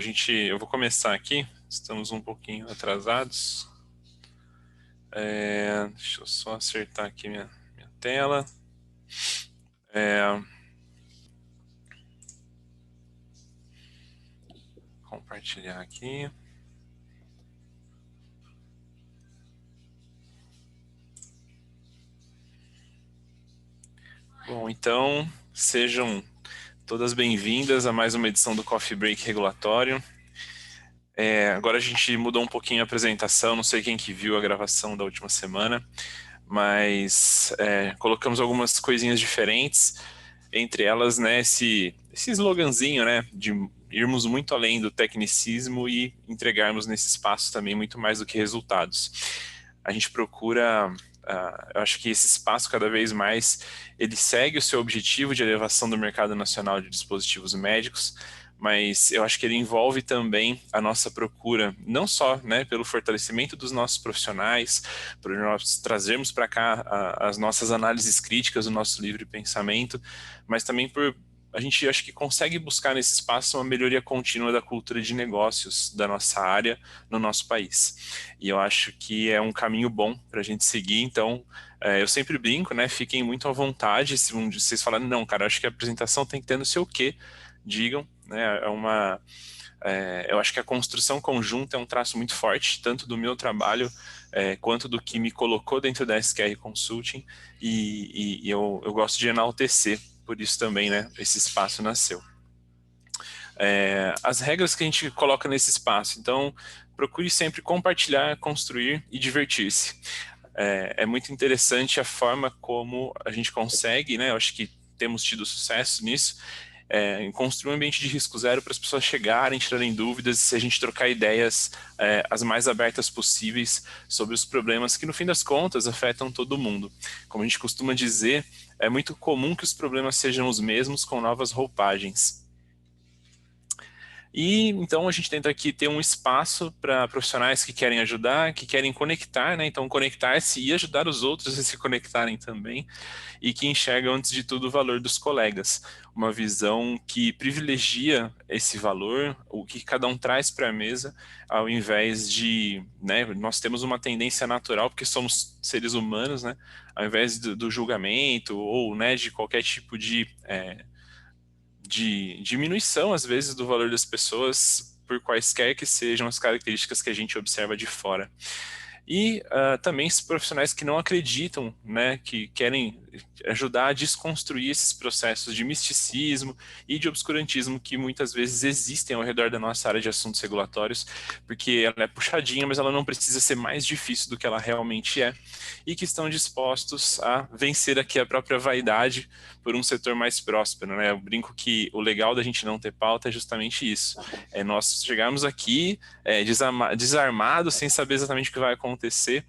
eu vou começar aqui, estamos um pouquinho atrasados. Deixa eu só acertar aqui minha tela. Compartilhar aqui. Bom, então, sejam todas bem-vindas a mais uma edição do Coffee Break Regulatório. Agora a gente mudou um pouquinho a apresentação, não sei quem que viu a gravação da última semana, mas colocamos algumas coisinhas diferentes, entre elas, né, esse sloganzinho, né, de irmos muito além do tecnicismo e entregarmos nesse espaço também muito mais do que resultados. A gente procura, eu acho que esse espaço cada vez mais, ele segue o seu objetivo de elevação do mercado nacional de dispositivos médicos, mas eu acho que ele envolve também a nossa procura, não só, né, pelo fortalecimento dos nossos profissionais, por nós trazermos para cá as nossas análises críticas, o nosso livre pensamento, mas também por a gente acho que consegue buscar nesse espaço uma melhoria contínua da cultura de negócios da nossa área no nosso país. E eu acho que é um caminho bom para a gente seguir, então eu sempre brinco, né, fiquem muito à vontade, se vocês falarem, não, cara, acho que a apresentação tem que ter não sei o quê, digam, né, eu acho que a construção conjunta é um traço muito forte, tanto do meu trabalho quanto do que me colocou dentro da SQR Consulting, e eu gosto de enaltecer, por isso também, né, esse espaço nasceu. As regras que a gente coloca nesse espaço, então, procure sempre compartilhar, construir e divertir-se. É muito interessante a forma como a gente consegue, né, eu acho que temos tido sucesso nisso, em construir um ambiente de risco zero para as pessoas chegarem, tirarem dúvidas, e se a gente trocar ideias as mais abertas possíveis sobre os problemas que, no fim das contas, afetam todo mundo. Como a gente costuma dizer, é muito comum que os problemas sejam os mesmos com novas roupagens. E então a gente tenta aqui ter um espaço para profissionais que querem ajudar, que querem conectar, né? Então conectar-se e ajudar os outros a se conectarem também, e que enxergam antes de tudo o valor dos colegas. Uma visão que privilegia esse valor, o que cada um traz para a mesa, ao invés de, né, nós temos uma tendência natural, porque somos seres humanos, né? Ao invés do julgamento ou, né, de qualquer tipo de diminuição, às vezes, do valor das pessoas, por quaisquer que sejam as características que a gente observa de fora. E também os profissionais que não acreditam, né, que querem ajudar a desconstruir esses processos de misticismo e de obscurantismo que muitas vezes existem ao redor da nossa área de assuntos regulatórios, porque ela é puxadinha, mas ela não precisa ser mais difícil do que ela realmente é, e que estão dispostos a vencer aqui a própria vaidade por um setor mais próspero, né? Eu brinco que o legal da gente não ter pauta é justamente isso, nós chegarmos aqui desarmados, sem saber exatamente o que vai acontecer,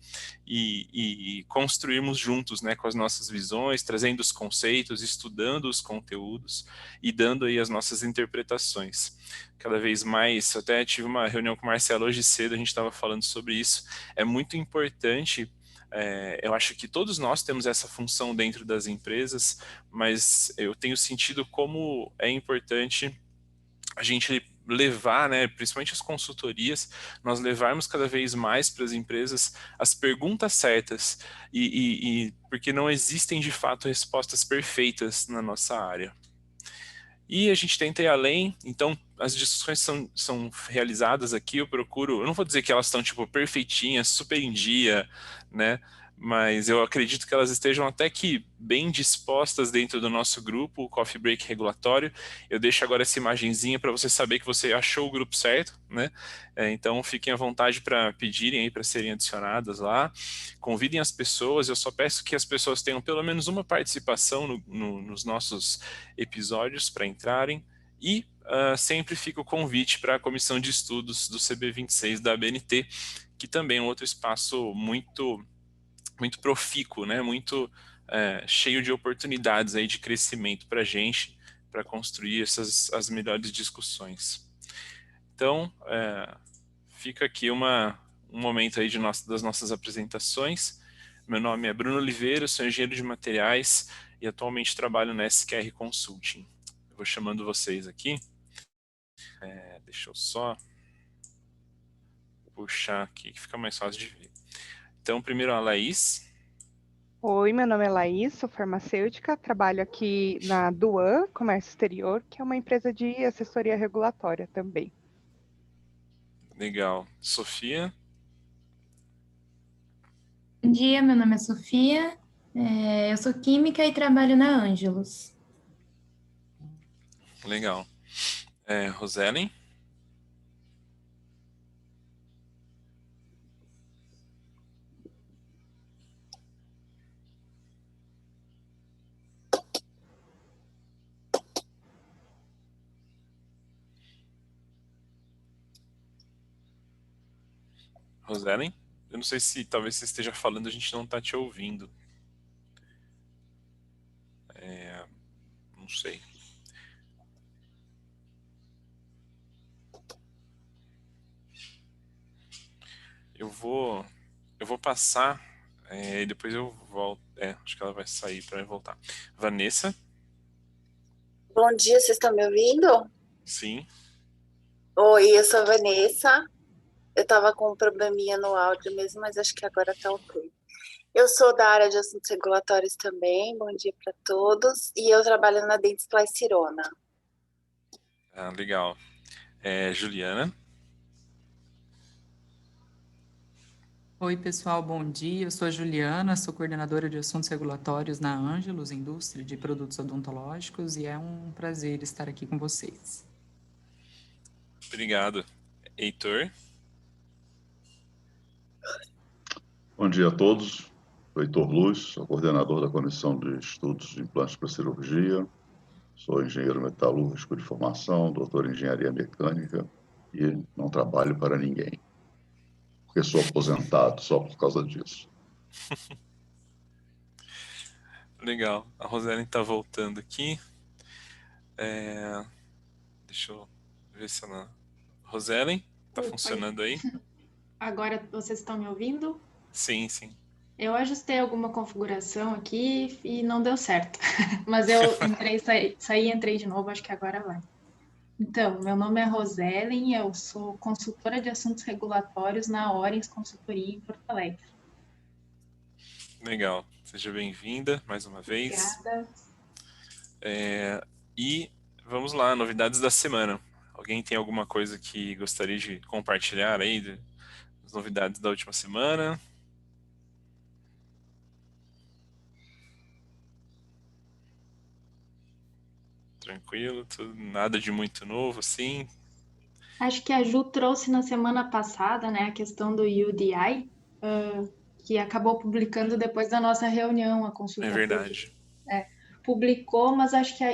e construirmos juntos, né, com as nossas visões, trazendo os conceitos, estudando os conteúdos e dando aí as nossas interpretações. Cada vez mais, eu até tive uma reunião com o Marcelo hoje cedo, a gente estava falando sobre isso, é muito importante. Eu acho que todos nós temos essa função dentro das empresas, mas eu tenho sentido como é importante a gente levar, né, principalmente as consultorias, nós levarmos cada vez mais para as empresas as perguntas certas, e porque não existem de fato respostas perfeitas na nossa área. E a gente tenta ir além, então as discussões são realizadas aqui, eu não vou dizer que elas estão tipo perfeitinhas, super em dia, né? Mas eu acredito que elas estejam até que bem dispostas dentro do nosso grupo, o Coffee Break Regulatório. Eu deixo agora essa imagenzinha para você saber que você achou o grupo certo, né? Então fiquem à vontade para pedirem aí para serem adicionadas lá. Convidem as pessoas, eu só peço que as pessoas tenham pelo menos uma participação nos nossos episódios para entrarem, e sempre fica o convite para a comissão de estudos do CB26 da ABNT, que também é um outro espaço muito, muito profícuo, né? Muito cheio de oportunidades aí de crescimento para a gente, para construir as melhores discussões. Então, fica aqui um momento aí das nossas apresentações. Meu nome é Bruno Oliveira, sou engenheiro de materiais e atualmente trabalho na SQR Consulting. Eu vou chamando vocês aqui. Deixa eu só puxar aqui, que fica mais fácil de ver. Então, primeiro a Laís. Oi, meu nome é Laís, sou farmacêutica, trabalho aqui na Duan Comércio Exterior, que é uma empresa de assessoria regulatória também. Legal. Sofia. Bom dia, meu nome é Sofia, eu sou química e trabalho na Ângelos. Legal. Roselen. Roselen. Eu não sei se talvez você esteja falando, a gente não está te ouvindo. Não sei. Eu vou passar e depois eu volto. Acho que ela vai sair para voltar. Vanessa. Bom dia, vocês estão me ouvindo? Sim. Oi, eu sou a Vanessa. Eu estava com um probleminha no áudio mesmo, mas acho que agora está ok. Eu sou da área de assuntos regulatórios também. Bom dia para todos. E eu trabalho na Dentsply Cirona. Legal. Juliana. Oi, pessoal, bom dia. Eu sou a Juliana, sou coordenadora de assuntos regulatórios na Ângelos, indústria de produtos odontológicos, e é um prazer estar aqui com vocês. Obrigado. Heitor. Bom dia a todos. Sou Heitor Luz, sou coordenador da Comissão de Estudos de Implantes para Cirurgia. Sou engenheiro metalúrgico de formação, doutor em engenharia mecânica e não trabalho para ninguém, porque sou aposentado só por causa disso. Legal. A Roselen está voltando aqui. Deixa eu ver se ela... Roselen, tá funcionando aí? Agora vocês estão me ouvindo? Sim, sim. Eu ajustei alguma configuração aqui e não deu certo. Mas eu entrei, saí, entrei de novo, acho que agora vai. Então, meu nome é Roselen, eu sou consultora de assuntos regulatórios na Orens Consultoria em Porto Alegre. Legal. Seja bem-vinda mais uma vez. Obrigada. E vamos lá, novidades da semana. Alguém tem alguma coisa que gostaria de compartilhar aí das novidades da última semana? Tranquilo, nada de muito novo, assim? Acho que a Ju trouxe na semana passada, né, a questão do UDI, que acabou publicando depois da nossa reunião, a consulta É verdade. publicou, mas acho que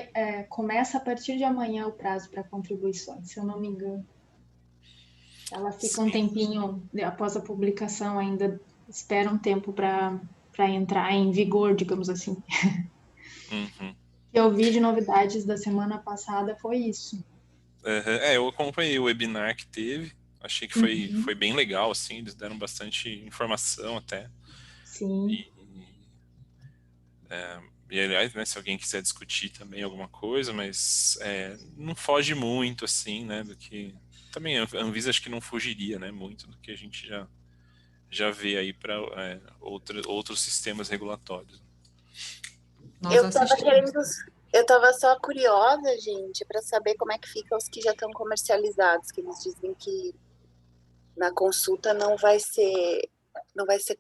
começa a partir de amanhã o prazo para contribuições, se eu não me engano. Ela fica um tempinho após a publicação, ainda espera um tempo para entrar em vigor, digamos assim. Uhum. Que eu vi de novidades da semana passada foi isso. Eu acompanhei o webinar que teve, achei que foi bem legal, assim, eles deram bastante informação até. Sim. E aliás, né, se alguém quiser discutir também alguma coisa, mas não foge muito, assim, né, do que... Também a Anvisa acho que não fugiria, né, muito do que a gente já vê aí para outros sistemas regulatórios. Eu estava só curiosa, gente, para saber como é que fica os que já estão comercializados, que eles dizem que na consulta não vai ser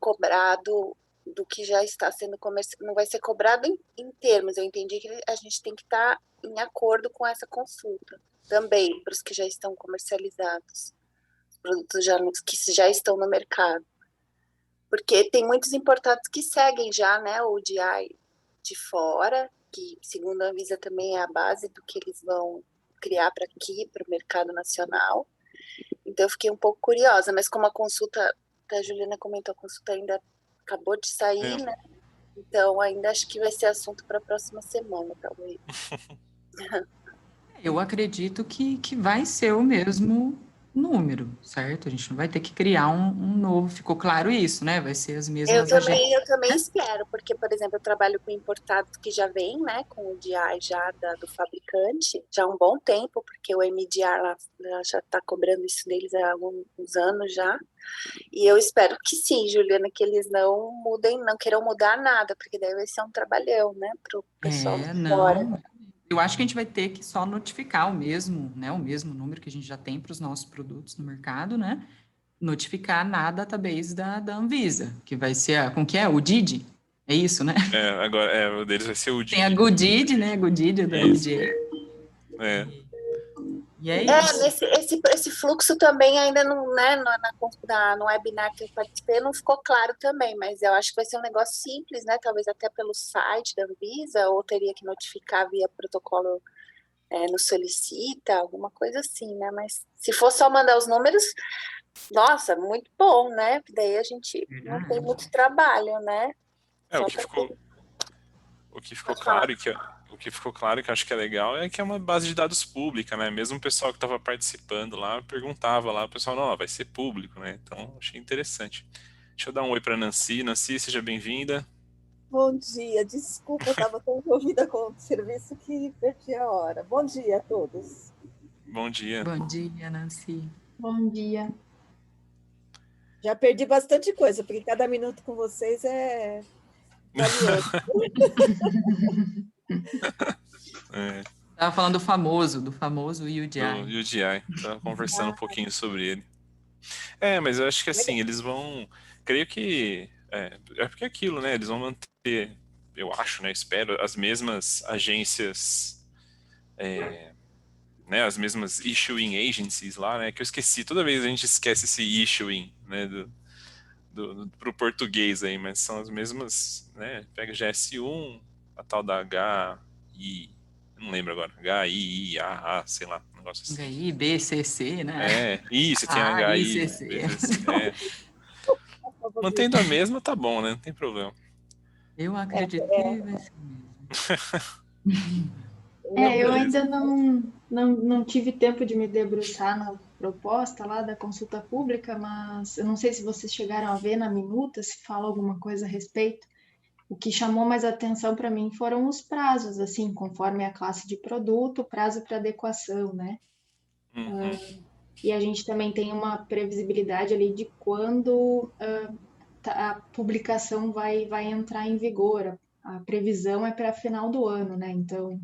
cobrado do que já está sendo comercializado, não vai ser cobrado em termos. Eu entendi que a gente tem que estar em acordo com essa consulta também, para os que já estão comercializados, os produtos que já estão no mercado. Porque tem muitos importados que seguem já, né, o DI de fora, que segundo a Anvisa também é a base do que eles vão criar para aqui, para o mercado nacional. Então eu fiquei um pouco curiosa, mas como a consulta, a Juliana comentou, a consulta ainda acabou de sair, né? Então ainda acho que vai ser assunto para a próxima semana, talvez. Eu acredito que vai ser o mesmo número, certo? A gente não vai ter que criar um novo, ficou claro isso, né? Vai ser as mesmas agências. Eu também espero, porque, por exemplo, eu trabalho com importado que já vem, né, com o DI já do fabricante, já há um bom tempo, porque o MDR lá já está cobrando isso deles há alguns anos já. E eu espero que sim, Juliana, que eles não mudem, não queiram mudar nada, porque daí vai ser um trabalhão, né, para o pessoal de fora. Não. Eu acho que a gente vai ter que só notificar o mesmo, né? O mesmo número que a gente já tem para os nossos produtos no mercado, né? Notificar na database da Anvisa, que vai ser como que é? O DID? É isso, né? Agora, o deles vai ser o Tem a DID. GoDID, né? GoDID da Isso. FDA. É. E é isso. Esse fluxo também ainda não, né, no webinar que eu participei, não ficou claro também, mas eu acho que vai ser um negócio simples, né, talvez até pelo site da Anvisa, ou teria que notificar via protocolo no Solicita, alguma coisa assim, né, mas se for só mandar os números, nossa, muito bom, né, porque daí a gente não tem muito trabalho, né. O que ficou claro e que eu acho que é legal é que é uma base de dados pública, né? Mesmo o pessoal que estava participando lá perguntava lá, o pessoal, não, vai ser público, né? Então, achei interessante. Deixa eu dar um oi para Nancy. Nancy, seja bem-vinda. Bom dia, desculpa, eu estava tão envolvida com o serviço que perdi a hora. Bom dia a todos. Bom dia. Bom dia, Nancy. Bom dia. Já perdi bastante coisa, porque cada minuto com vocês é valioso. Estava falando do famoso UDI. Do UDI, estava conversando um pouquinho sobre ele. Mas eu acho que assim, eles vão, creio que, porque é aquilo, né, eles vão manter, eu acho, né, espero, as mesmas agências, né, as mesmas issuing agencies lá, né, que eu esqueci, toda vez a gente esquece esse issuing, né, pro português aí, mas são as mesmas, né, pega GS1, a tal da não lembro agora, HI, AA, sei lá, um negócio assim. HI, BCC, né? Isso, tem HI, BCC. Mantendo a mesma, tá bom, né? Não tem problema. Eu acredito que vai ser mesmo. Eu ainda não tive tempo de me debruçar na proposta lá da consulta pública, mas eu não sei se vocês chegaram a ver na minuta, se fala alguma coisa a respeito. O que chamou mais atenção para mim foram os prazos, assim, conforme a classe de produto, prazo para adequação, né? E a gente também tem uma previsibilidade ali de quando a publicação vai entrar em vigor. A previsão é para final do ano, né? Então,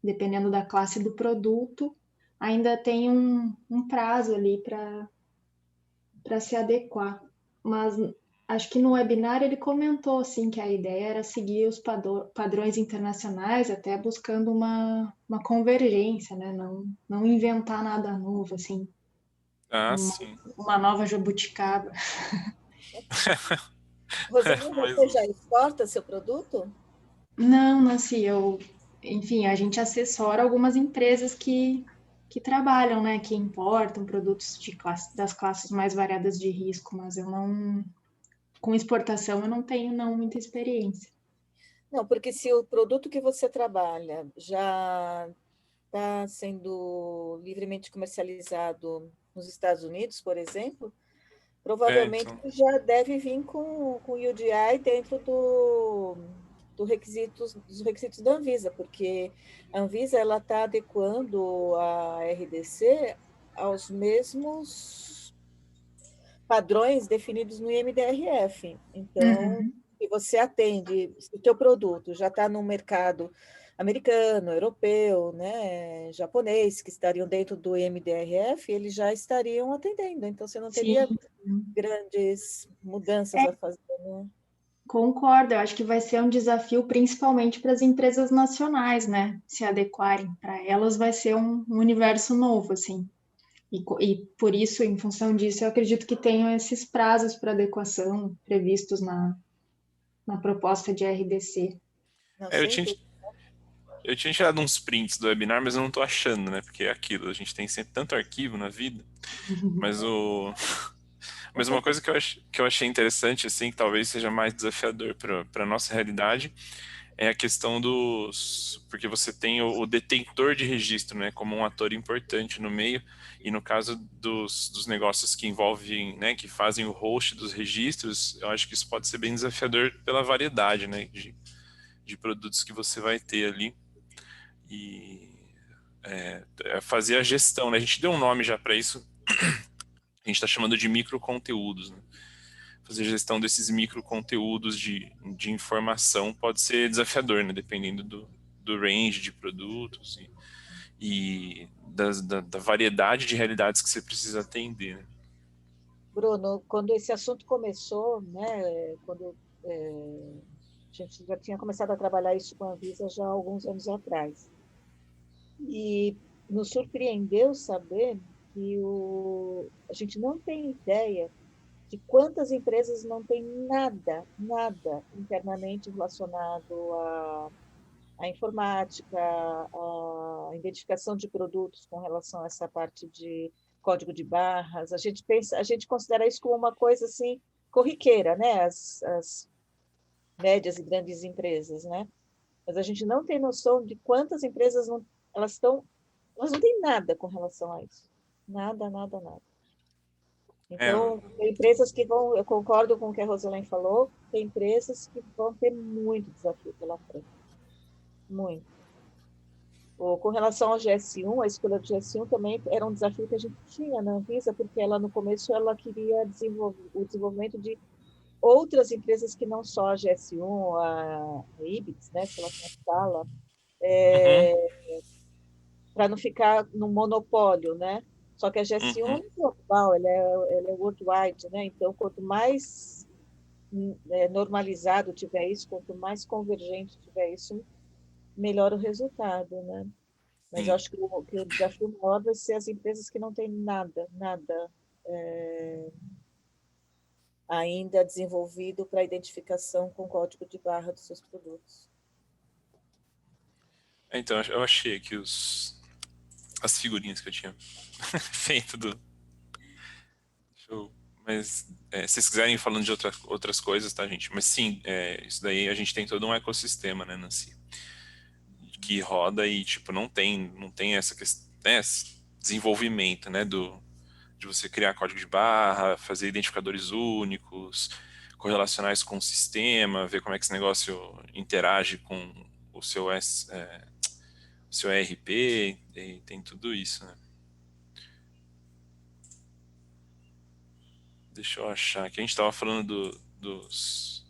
dependendo da classe do produto, ainda tem um prazo ali para se adequar. Mas acho que no webinar ele comentou assim, que a ideia era seguir os padrões internacionais, até buscando uma convergência, né? Não inventar nada novo, assim. Sim. Uma nova jabuticaba. Roseli, você já exporta seu produto? Não, Nancy, enfim, a gente assessora algumas empresas que trabalham, né, que importam produtos das classes mais variadas de risco, mas com exportação eu não tenho muita experiência. Não, porque se o produto que você trabalha já está sendo livremente comercializado nos Estados Unidos, por exemplo, provavelmente já deve vir com o UDI dentro dos requisitos da Anvisa, porque a Anvisa está adequando a RDC aos mesmos padrões definidos no IMDRF. Então, se você atende, se o teu produto já está no mercado americano, europeu, né, japonês, que estariam dentro do IMDRF, eles já estariam atendendo. Então, você não teria grandes mudanças a fazer, né? Concordo, eu acho que vai ser um desafio principalmente para as empresas nacionais, né, se adequarem. Para elas vai ser um universo novo, assim. E por isso, em função disso, eu acredito que tenham esses prazos para adequação previstos na proposta de RDC. Eu tinha tirado uns prints do webinar, mas eu não estou achando, né? Porque é aquilo, a gente tem sempre tanto arquivo na vida. Mas uma coisa que eu achei interessante, assim, que talvez seja mais desafiador para a nossa realidade, é a questão porque você tem o detentor de registro, né, como um ator importante no meio, e no caso dos negócios que envolvem, né, que fazem o host dos registros, eu acho que isso pode ser bem desafiador pela variedade, né, de produtos que você vai ter ali. E fazer a gestão, né, a gente deu um nome já para isso, a gente está chamando de microconteúdos, né? Fazer gestão desses microconteúdos de informação pode ser desafiador, né? Dependendo do range de produtos e da variedade de realidades que você precisa atender, né? Bruno, quando esse assunto começou, né, quando a gente já tinha começado a trabalhar isso com a Anvisa já há alguns anos atrás, e nos surpreendeu saber que a gente não tem ideia de quantas empresas não têm nada internamente relacionado à informática, à identificação de produtos com relação a essa parte de código de barras. A gente considera isso como uma coisa assim corriqueira, né? As médias e grandes empresas, né? Mas a gente não tem noção de quantas empresas elas não têm nada com relação a isso. Nada. Então, tem empresas que eu concordo com o que a Roselaine falou, tem empresas que vão ter muito desafio pela frente. Muito. Com relação ao GS1, a escolha do GS1 também era um desafio que a gente tinha na Anvisa, porque ela, no começo, ela queria o desenvolvimento de outras empresas que não só a GS1, a Ibix, né, que ela fala, para não ficar num monopólio, né? Só que a GS1 é global, ela é worldwide, né? Então, quanto mais normalizado tiver isso, quanto mais convergente tiver isso, melhor o resultado, né? Mas eu acho que o desafio maior vai ser as empresas que não têm nada ainda desenvolvido para identificação com código de barra dos seus produtos. Então, eu achei aqui as figurinhas que eu tinha feito do show. Mas se vocês quiserem ir falando de outras coisas, tá, gente? Mas sim, isso daí a gente tem todo um ecossistema, né, Nancy? Que roda e, tipo, não tem essa questão, né, desenvolvimento, né, de você criar código de barra, fazer identificadores únicos, correlacionar isso com o sistema, ver como é que esse negócio interage com o seu ERP, e tem tudo isso, né? Deixa eu achar aqui. A gente estava falando dos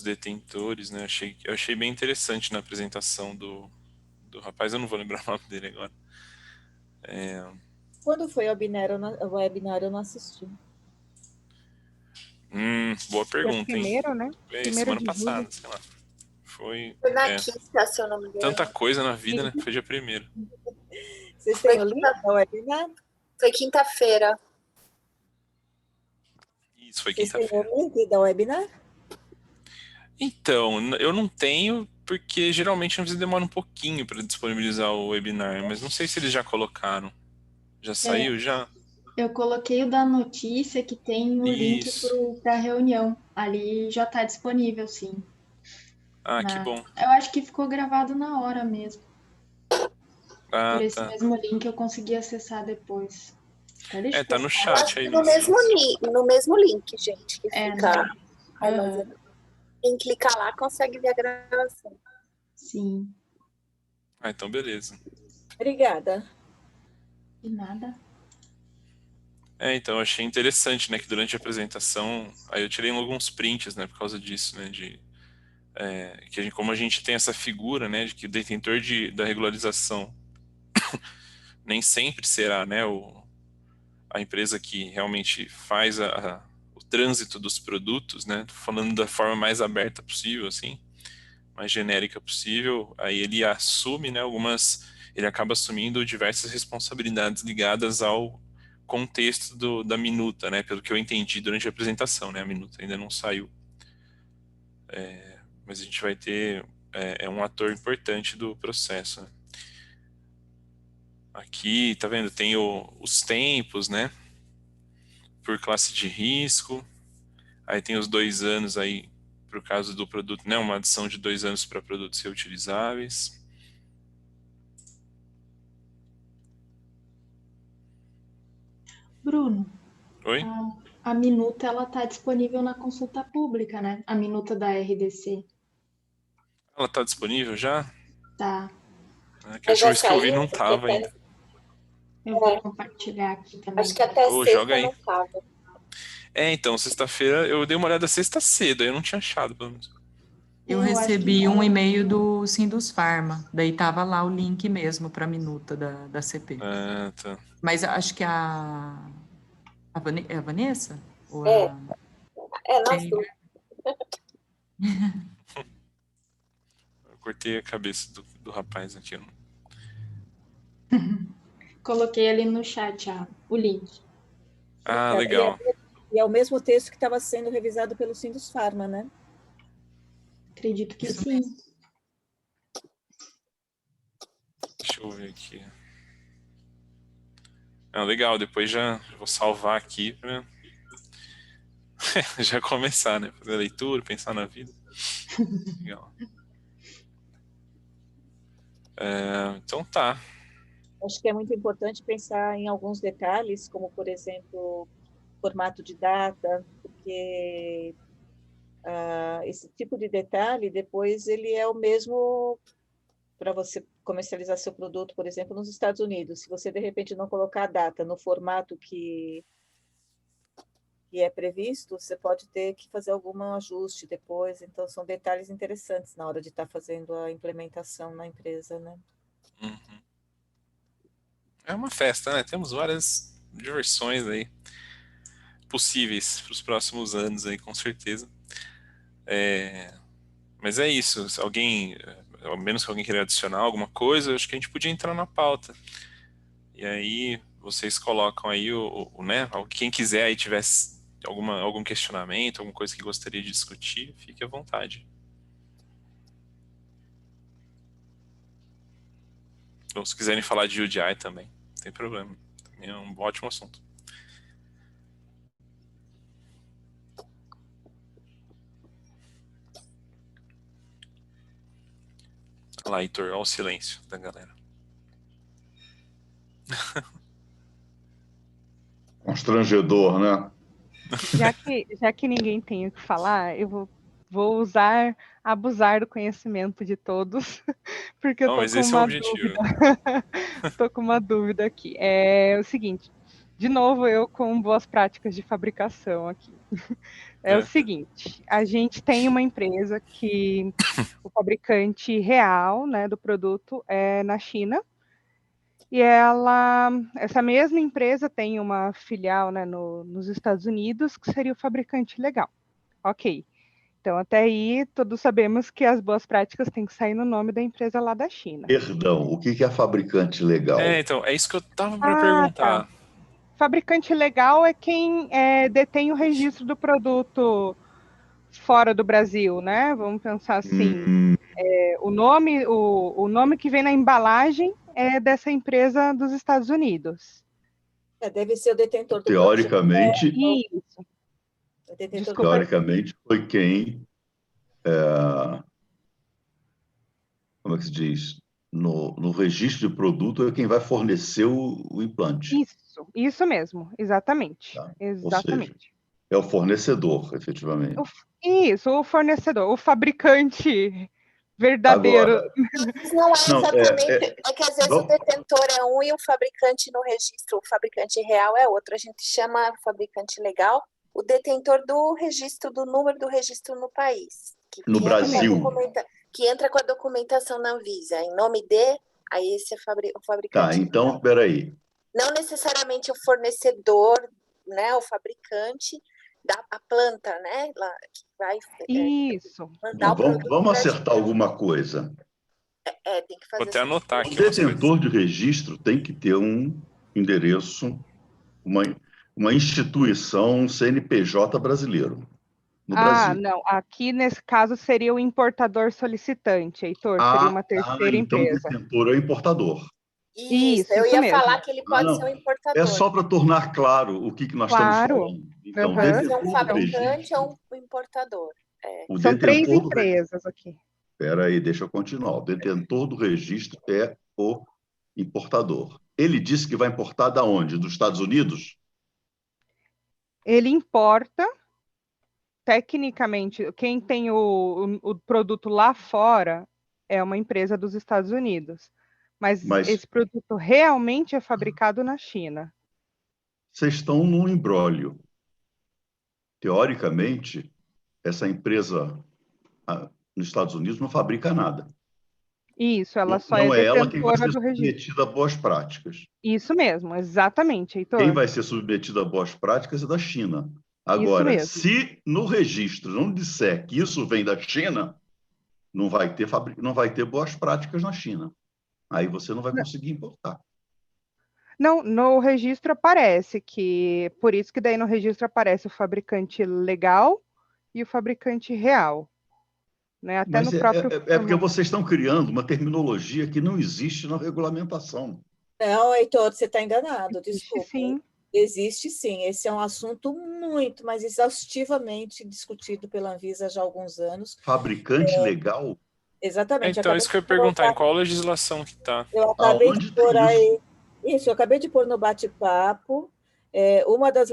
detentores, né? Eu achei bem interessante na apresentação do rapaz, eu não vou lembrar o nome dele agora. Quando foi o webinar, eu não assisti. Boa pergunta, primeiro, hein? né? Foi Primeiro semana de passada, julho. sei lá. Foi na quinta, se eu não me engano. tanta coisa na vida, né? Foi dia primeiro. Vocês têm o link da webinar? Foi quinta-feira. Isso, foi Vocês têm quinta-feira. o link da webinar? Então, eu não tenho, porque geralmente a Anvisa demora um pouquinho para disponibilizar o webinar, mas não sei se eles já colocaram. Já saiu, já? Eu coloquei o da notícia que tem o link Isso. para a reunião. Ali já está disponível, sim. Que bom. Eu acho que ficou gravado na hora mesmo. Por esse Tá. mesmo link eu consegui acessar depois. Tá no chat aí. No mesmo link, gente, que fica. Uhum. Quem clicar lá consegue ver a gravação. Sim. Então beleza. Obrigada. De nada. Então, eu achei interessante, né, que durante a apresentação, aí eu tirei alguns prints, né, por causa disso, né, que como a gente tem essa figura, né, de que o detentor da regularização nem sempre será, né, a empresa que realmente faz o trânsito dos produtos, né, falando da forma mais aberta possível, assim, mais genérica possível, aí ele assume, né, ele acaba assumindo diversas responsabilidades ligadas ao contexto da minuta, né, pelo que eu entendi durante a apresentação, né, a minuta ainda não saiu. Mas a gente vai ter um ator importante do processo, né? Aqui, tá vendo, tem os tempos, né, por classe de risco, Aí tem os 2 anos aí, por caso do produto, né? Uma adição de 2 anos para produtos reutilizáveis. Bruno, Oi? a minuta ela está disponível na consulta pública, né? A minuta da RDC. Ela tá disponível já? Tá. Que a Mas última já vez que eu vi saiu, não porque tava até- ainda. Eu vou compartilhar aqui também. Acho que até Ô, sexta joga aí. não tava. Então, sexta-feira, eu dei uma olhada sexta cedo, aí eu não tinha achado, pelo menos. Eu Eu acho recebi que- um e-mail do Sindusfarma, daí tava lá o link mesmo para a minuta da CP. Ah, tá. Mas acho que é a Vanessa? Ou É. a... Nós duas. Eu cortei a cabeça do rapaz aqui. Coloquei ali no chat o link. Ah, legal. E é o mesmo texto que estava sendo revisado pelo Sindusfarma, né? Acredito que Isso sim. Deixa eu ver aqui. Ah, legal, depois já vou salvar aqui pra já começar, né? Fazer a leitura, pensar na vida. Legal. Então tá. Acho que é muito importante pensar em alguns detalhes, como, por exemplo, formato de data, porque esse tipo de detalhe, depois, ele é o mesmo para você comercializar seu produto, por exemplo, nos Estados Unidos. Se você, de repente, não colocar a data no formato que é previsto, você pode ter que fazer algum ajuste depois. Então, são detalhes interessantes na hora de estar fazendo a implementação na empresa, né? Uhum. É uma festa, né? Temos várias diversões aí possíveis para os próximos anos aí, com certeza. Mas é isso. Se alguém, ao menos que alguém queira adicionar alguma coisa, acho que a gente podia entrar na pauta. E aí vocês colocam aí né? Quem quiser aí tivesse algum questionamento, alguma coisa que gostaria de discutir, fique à vontade. Ou se quiserem falar de UDI também, não tem problema. Também é um ótimo assunto. Olha lá, Heitor, olha o silêncio da galera. Constrangedor, né? Já que ninguém tem o que falar, eu vou abusar do conhecimento de todos, porque eu Não, tô mas com esse é o uma objetivo. dúvida. Tô com uma dúvida aqui. É o seguinte, de novo, eu com boas práticas de fabricação aqui. É o seguinte, a gente tem uma empresa que o fabricante real, né, do produto é na China, e essa mesma empresa tem uma filial, né, nos Estados Unidos, que seria o fabricante legal. Ok. Então, até aí, todos sabemos que as boas práticas têm que sair no nome da empresa lá da China. Perdão, o que é fabricante legal? Então, é isso que eu tava para perguntar. Tá. Fabricante legal é quem detém o registro do produto fora do Brasil, né? Vamos pensar assim. O nome que vem na embalagem é dessa empresa dos Estados Unidos. Deve ser o detentor do Teoricamente, Isso. teoricamente foi quem, como é que se diz? No registro de produto é quem vai fornecer o implante. Isso mesmo, exatamente. Tá? Exatamente. Ou seja, é o fornecedor, efetivamente. Isso, o fornecedor, o fabricante verdadeiro. Agora, Mas não é exatamente. é que às vezes o detentor é um e o fabricante no registro, o fabricante real é outro. A gente chama fabricante legal o detentor do registro, do número do registro no país. No Brasil. Que entra com a documentação na Anvisa. Em nome de, aí esse é o fabricante. Tá, então, peraí. Não necessariamente o fornecedor, né, o fabricante da planta, né, lá, que vai Isso. mandar Vamos acertar alguma coisa. Tem que fazer. Vou até anotar aqui. O detentor de registro tem que ter um endereço, uma instituição, um CNPJ brasileiro. No Brasil. Não. Aqui, nesse caso, seria o importador solicitante, Heitor. Seria uma terceira empresa. Então o detentor é o importador. Isso eu ia mesmo. falar que ele pode ser um importador. É só para tornar claro o que nós estamos falando. Então, o Aham. Mas é um detentor do fabricante registro, ou um importador? o São 3 detentor do registro, empresas aqui. espera aí, deixa eu continuar. O detentor do registro é o importador. Ele disse que vai importar da onde? Dos Estados Unidos? Ele importa, tecnicamente, quem tem o produto lá fora é uma empresa dos Estados Unidos. Mas Mas esse produto realmente é fabricado na China. vocês estão num imbróglio. Teoricamente, essa empresa nos Estados Unidos não fabrica nada. Isso, ela só é Não é ela quem vai detentora ser do registro. submetida a boas práticas. Isso mesmo, exatamente, Quem Heitor. vai ser submetido a boas práticas é da China. Isso Agora, mesmo. se no registro não disser que isso vem da China, não vai ter boas práticas na China. Aí você não vai conseguir importar. Não, no registro aparece que, por isso que daí no registro aparece o fabricante legal e o fabricante real, né? Até Mas no próprio é porque vocês estão criando uma terminologia que não existe na regulamentação. Não, Heitor, você está enganado, Existe desculpa. sim. Existe sim, esse é um assunto muito, mas exaustivamente discutido pela Anvisa já há alguns anos. Fabricante legal? Exatamente. Então, acabei isso que eu ia de perguntar, em colocar- qual legislação que está? Eu acabei Aonde de tem pôr isso? aí. Isso, eu acabei de pôr no bate-papo. Uma das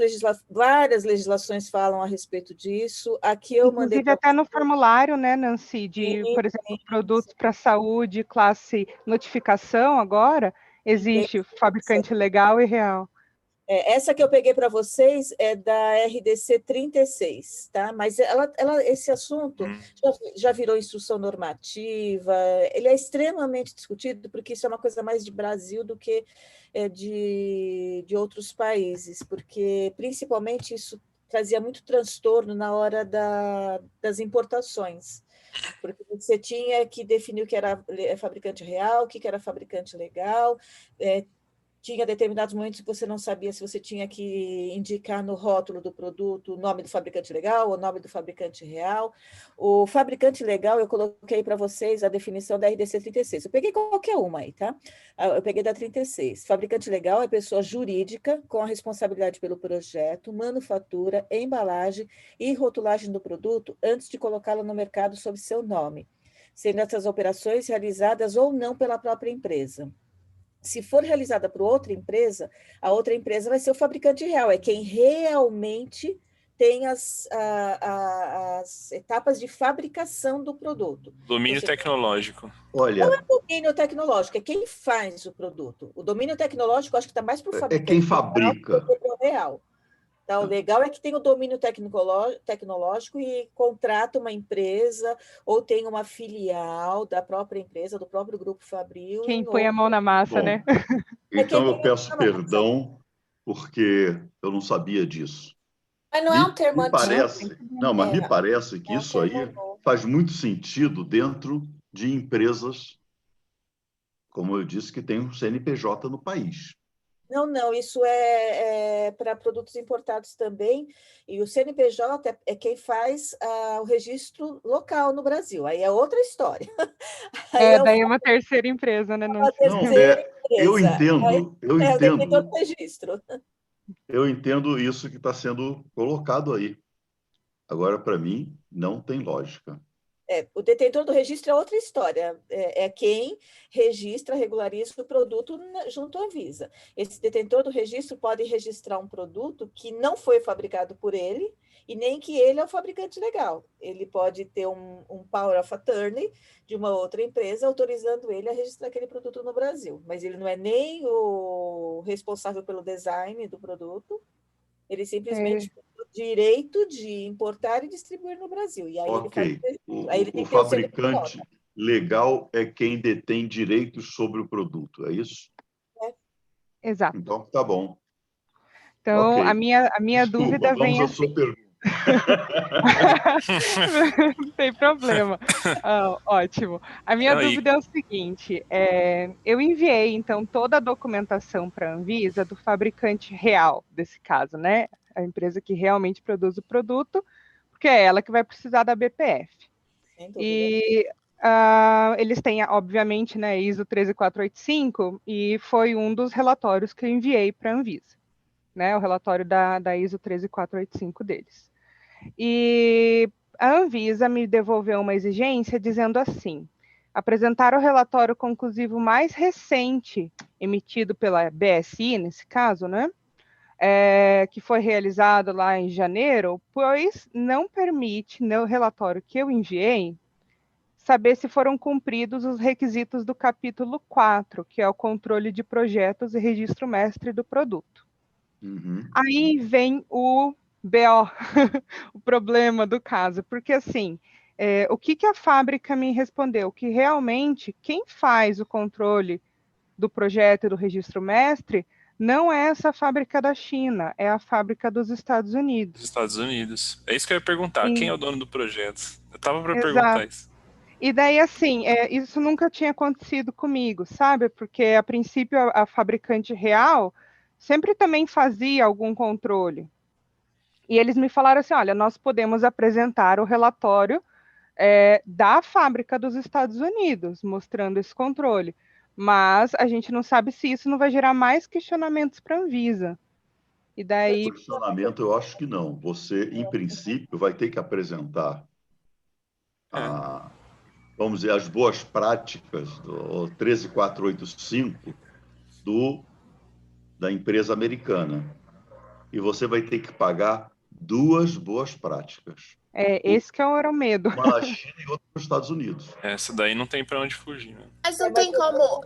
várias legislações falam a respeito disso. Aqui eu mandei Inclusive para até no formulário, né, Nancy, de, você. por exemplo, produtos para saúde, classe notificação agora, existe fabricante legal e real. Essa que eu peguei para vocês é da RDC 36, tá? Mas esse assunto já virou instrução normativa, ele é extremamente discutido, porque isso é uma coisa mais de Brasil do que de outros países, porque principalmente isso trazia muito transtorno na hora das importações, porque você tinha que definir o que era fabricante real, o que era fabricante legal, tinha determinados momentos que você não sabia se você tinha que indicar no rótulo do produto o nome do fabricante legal ou o nome do fabricante real. O fabricante legal, eu coloquei para vocês a definição da RDC 36. Eu peguei qualquer uma aí, tá? Eu peguei da 36. Fabricante legal é pessoa jurídica com a responsabilidade pelo projeto, manufatura, embalagem e rotulagem do produto antes de colocá-lo no mercado sob seu nome, sendo essas operações realizadas ou não pela própria empresa. Se for realizada por outra empresa, a outra empresa vai ser o fabricante real, é quem realmente tem as etapas de fabricação do produto. Domínio tecnológico. Olha, Não é domínio tecnológico, é quem faz o produto. O domínio tecnológico, acho que está mais para o fabricante quem fabrica. do que para o real. Então, o legal é que tem o domínio tecnológico e contrata uma empresa ou tem uma filial da própria empresa, do próprio Grupo Fabril. Quem põe a mão na massa, Bom, né? então eu peço perdão porque eu não sabia disso. Mas não é um termo antigo. Mas me parece que isso aí novo. faz muito sentido dentro de empresas, como eu disse, que tem um CNPJ no país. Não, isso é para produtos importados também, e o CNPJ é quem faz o registro local no Brasil, aí é outra história. Daí é uma terceira empresa, né? Uma terceira eu empresa. entendo, É o detentor do registro. Eu entendo isso que está sendo colocado aí. Agora, para mim, não tem lógica. O detentor do registro é outra história. É quem registra, regulariza o produto junto à Anvisa. Esse detentor do registro pode registrar um produto que não foi fabricado por ele e nem que ele é o fabricante legal. Ele pode ter um power of attorney de uma outra empresa autorizando ele a registrar aquele produto no Brasil. Mas ele não é nem o responsável pelo design do produto, ele simplesmente tem o direito de importar e distribuir no Brasil. E aí o fabricante legal é quem detém direitos sobre o produto, é isso? Exato. Então, tá bom. Então, a minha dúvida vem vamos à sua pergunta. Não tem problema. Ótimo. A minha dúvida é o seguinte: eu enviei, então, toda a documentação para a Anvisa do fabricante real, desse caso, né? A empresa que realmente produz o produto, porque é ela que vai precisar da BPF. E eles têm, obviamente, né, ISO 13485, e foi um dos relatórios que eu enviei para a Anvisa. né? O relatório da ISO 13485 deles. E a Anvisa me devolveu uma exigência dizendo assim: apresentar o relatório conclusivo mais recente emitido pela BSI, nesse caso, né? Que foi realizado lá em janeiro, pois não permite, no relatório que eu enviei, saber se foram cumpridos os requisitos do capítulo 4, que é o controle de projetos e registro mestre do produto. Aí vem o BO, o problema do caso, porque assim, o que a fábrica me respondeu? Que realmente quem faz o controle do projeto e do registro mestre não é essa fábrica da China, é a fábrica dos Estados Unidos. Dos Estados Unidos. É isso que eu ia perguntar, quem é o dono do projeto? Eu tava para perguntar isso. E daí, assim, isso nunca tinha acontecido comigo, sabe? Porque, a princípio, a fabricante real sempre também fazia algum controle. E eles me falaram assim, olha, nós podemos apresentar o relatório da fábrica dos Estados Unidos, mostrando esse controle. Mas a gente não sabe se isso não vai gerar mais questionamentos para a Anvisa. E daí... Questionamento, eu acho que não. Você, em princípio, vai ter que apresentar vamos dizer, as boas práticas do 13485 da empresa americana. E você vai ter que pagar 2 boas práticas. Esse que era o medo. Uma na China e outra nos Estados Unidos. Essa daí não tem para onde fugir, né? Mas não tem como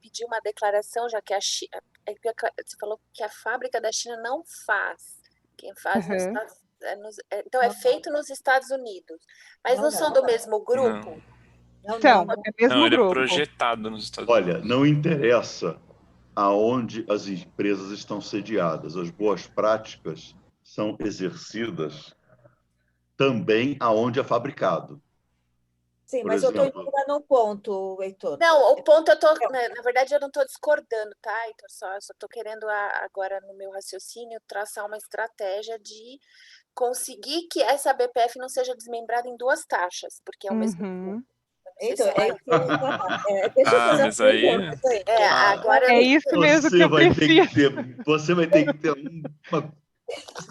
pedir uma declaração, já que a China, você falou que a fábrica da China não faz. Quem faz nos Estados então é feito nos Estados Unidos. Mas não são do mesmo grupo? São, é mesmo não, ele grupo. é projetado nos Estados Unidos. Olha, não interessa aonde as empresas estão sediadas. As boas práticas são exercidas também aonde é fabricado. Sim, mas eu estou indo no ponto, Heitor. Não, o ponto na verdade, eu não estou discordando, tá, Heitor? Só estou querendo agora, no meu raciocínio, traçar uma estratégia de conseguir que essa BPF não seja desmembrada em 2 taxas, porque é o mesmo grupo. Então, deixa eu fazer mas aí... agora é isso mesmo que eu preciso. Você vai ter que ter uma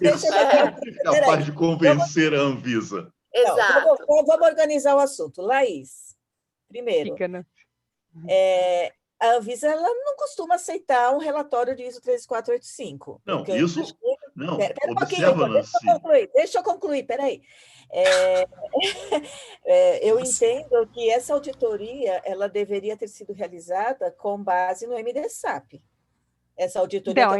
pessoa capaz de convencer a Anvisa. Exato. Então, vamos organizar o assunto. Laís, primeiro, a Anvisa ela não costuma aceitar um relatório de ISO 13485. Não, isso... Não, observa, Nancy. Deixa eu concluir, peraí. Eu entendo que essa auditoria ela deveria ter sido realizada com base no MDSAP. Essa auditoria... Então,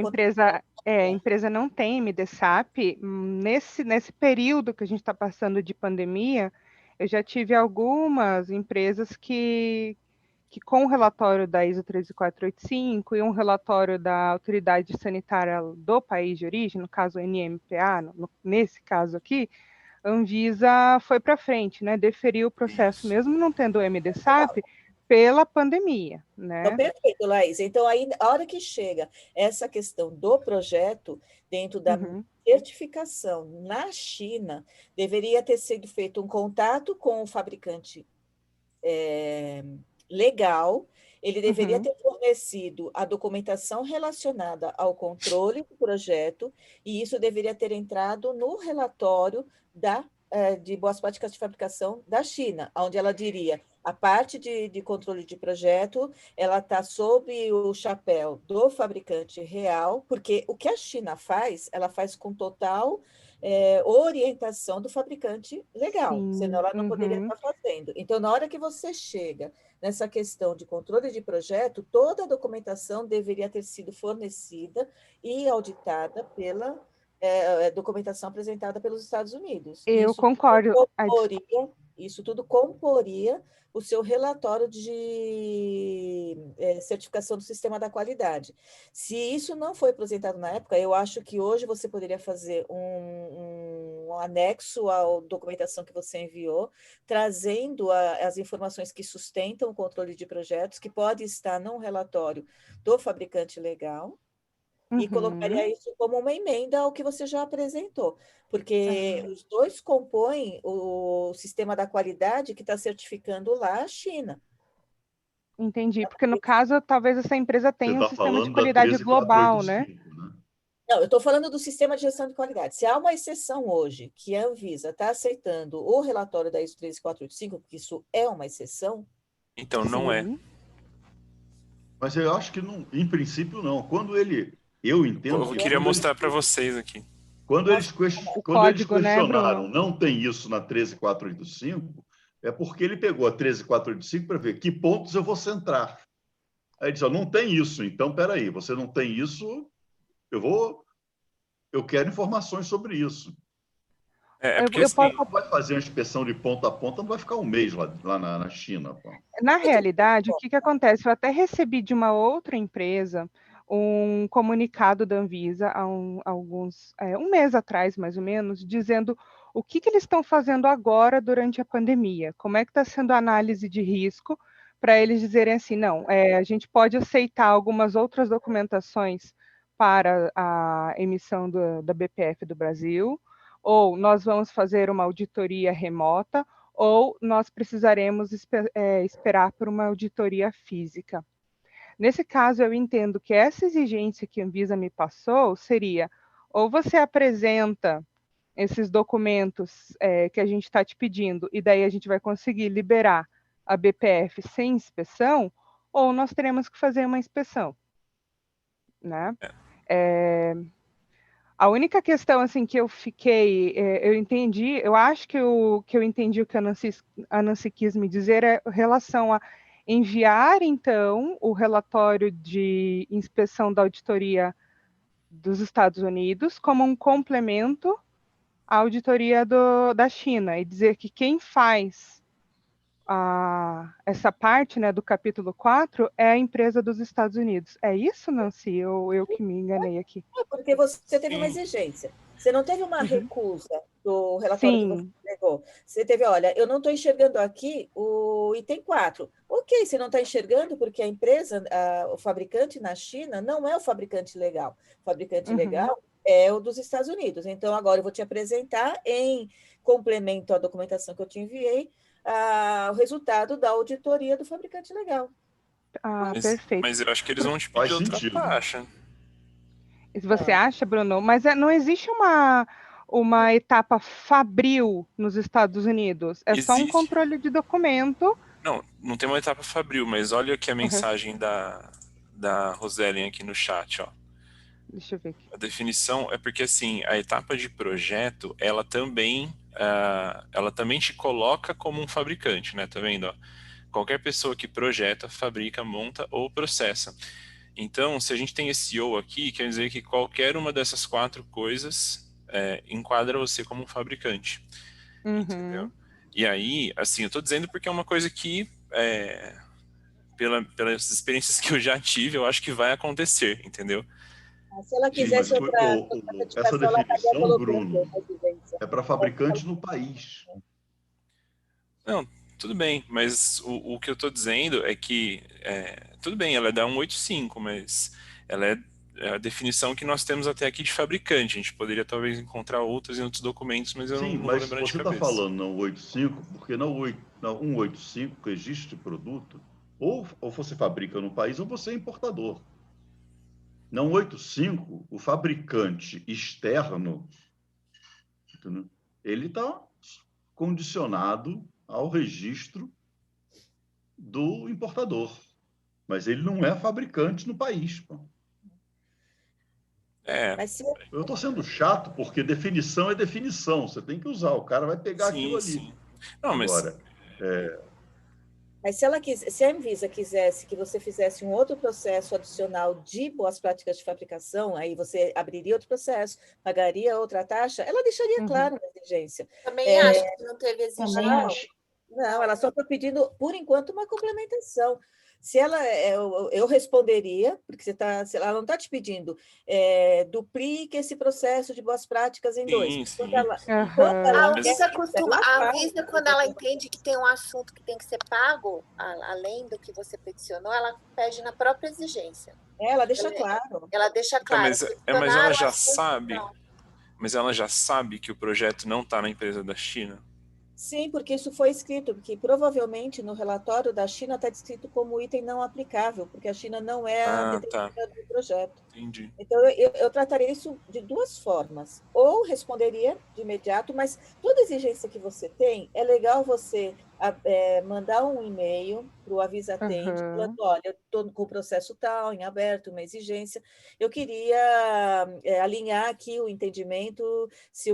a empresa não tem MDSAP. Nesse período que a gente está passando de pandemia, eu já tive algumas empresas que com o relatório da ISO 13485 e um relatório da autoridade sanitária do país de origem, no caso NMPA, nesse caso aqui, a Anvisa foi para frente, né? Deferiu o processo, mesmo não tendo o MDSAP, pela pandemia, né? Então, perfeito, Laís. Então, aí, a hora que chega essa questão do projeto, dentro da certificação na China, deveria ter sido feito um contato com o fabricante legal, ele deveria ter fornecido a documentação relacionada ao controle do projeto, e isso deveria ter entrado no relatório de boas práticas de fabricação da China, onde ela diria: a parte de controle de projeto, ela está sob o chapéu do fabricante real, porque o que a China faz, ela faz com total orientação do fabricante legal, senão ela não poderia estar fazendo. Então, na hora que você chega nessa questão de controle de projeto, toda a documentação deveria ter sido fornecida e auditada pela documentação apresentada pelos Estados Unidos. Eu concordo. Isso tudo comporia o seu relatório de certificação do sistema da qualidade. Se isso não foi apresentado na época, eu acho que hoje você poderia fazer um anexo à documentação que você enviou, trazendo as informações que sustentam o controle de projetos, que pode estar num relatório do fabricante legal, e colocaria isso como uma emenda ao que você já apresentou, porque os dois compõem o sistema da qualidade que está certificando lá a China. Entendi, porque no caso, talvez essa empresa Você tenha um está sistema de falando da qualidade global, né? 13485, né? Não, eu estou falando do sistema de gestão de qualidade. Se há uma exceção hoje, que a Anvisa está aceitando o relatório da ISO 13485, porque isso é uma exceção, Então, não é. Sim. Mas eu acho que, não, em princípio, não. Quando ele... Eu entendo Eu que queria quando eles, mostrar para vocês aqui. quando eles, O quando eles código, né, questionaram Bruno? não tem isso na 13485, é porque ele pegou a 13485 para ver que pontos eu vou centrar. Aí ele disse, ó, não tem isso, então, peraí, você não tem isso, eu quero informações sobre isso. É porque Eu assim, posso, Não vai fazer uma inspeção de ponta a ponta, não vai ficar um mês lá na China. Pô. na realidade, o que que acontece? Eu até recebi de uma outra empresa um comunicado da Anvisa há um mês atrás, mais ou menos, dizendo o que que eles estão fazendo agora durante a pandemia, como é que está sendo a análise de risco, para eles dizerem assim, não, a gente pode aceitar algumas outras documentações para a emissão da BPF do Brasil, ou nós vamos fazer uma auditoria remota, ou nós precisaremos esperar por uma auditoria física. Nesse caso, eu entendo que essa exigência que a Anvisa me passou seria, ou você apresenta esses documentos que a gente está te pedindo, e daí a gente vai conseguir liberar a BPF sem inspeção, ou nós teremos que fazer uma inspeção, né? A única questão assim que eu fiquei, eu entendi, eu acho que eu entendi o que a Nancy quis me dizer é em relação a enviar então o relatório de inspeção da auditoria dos Estados Unidos como um complemento à auditoria da China e dizer que quem faz essa parte, né, do capítulo 4 é a empresa dos Estados Unidos. É isso, Nancy? Eu que me enganei aqui. é porque você teve uma Sim. exigência. Você não teve uma recusa do relatório que você Sim. entregou. Você teve, olha, eu não estou enxergando aqui o item 4. Ok, você não está enxergando porque a empresa, o fabricante na China não é o fabricante legal. O fabricante legal é o dos Estados Unidos. Então, agora eu vou te apresentar, em complemento à documentação que eu te enviei, o resultado da auditoria do fabricante legal. Perfeito. Mas eu acho que eles vão te Faz pedir outra sentido. taxa. Você acha, Bruno? Mas não existe uma etapa fabril nos Estados Unidos. É só um Existe. controle de documento. Não tem uma etapa fabril, mas olha aqui a mensagem da Rosellen aqui no chat, ó. Deixa eu ver aqui. A definição é porque, assim, a etapa de projeto, ela também te coloca como um fabricante, né? Tá vendo, ó? Qualquer pessoa que projeta, fabrica, monta ou processa. Então, se a gente tem esse ou aqui, quer dizer que qualquer uma dessas 4 coisas enquadra você como um fabricante. Entendeu? E aí, assim, eu tô dizendo porque é uma coisa que, pelas experiências que eu já tive, eu acho que vai acontecer, entendeu? Se ela quisesse Sim, outra essa certificação, ela estaria definição, colocando Bruno, essa exigência. é para fabricante no país. Não, tudo bem, mas o que eu tô dizendo é que, tudo bem, ela é da 185, mas ela é a definição que nós temos até aqui de fabricante. A gente poderia talvez encontrar outras em outros documentos, mas eu Sim, não vou mas lembrar de você está cabeça. falando na 185, porque na 185, registro de produto, ou você fabrica no país ou você é importador. Na 185, o fabricante externo, entendeu? Ele está condicionado ao registro do importador, mas ele não é fabricante no país. Pô. Eu estou sendo chato porque definição é definição, você tem que usar, o cara vai pegar aquilo ali. Sim. Não, agora, mas se a Anvisa quisesse que você fizesse um outro processo adicional de boas práticas de fabricação, aí você abriria outro processo, pagaria outra taxa, ela deixaria claro na exigência. Também acho que não teve exigência. Não, ela só está pedindo, por enquanto, uma complementação. Se ela, eu responderia, porque ela não está te pedindo, duplique esse processo de boas práticas em 2. Sim. A Anvisa, quando ela entende que tem um assunto que tem que ser pago, além do que você peticionou, ela pede na própria exigência. Ela deixa claro. Ela deixa claro. Mas ela já sabe. Mas ela já sabe que o projeto não está na empresa da China? Sim, porque isso foi escrito, porque provavelmente no relatório da China está descrito como item não aplicável, porque a China não é a Tá. detentora do projeto. Entendi. Então, eu trataria isso de duas formas. Ou responderia de imediato, mas toda exigência que você tem, é legal você mandar um e-mail para o Avisatende, falando, olha, eu estou com o processo tal, em aberto, uma exigência, eu queria alinhar aqui o entendimento, se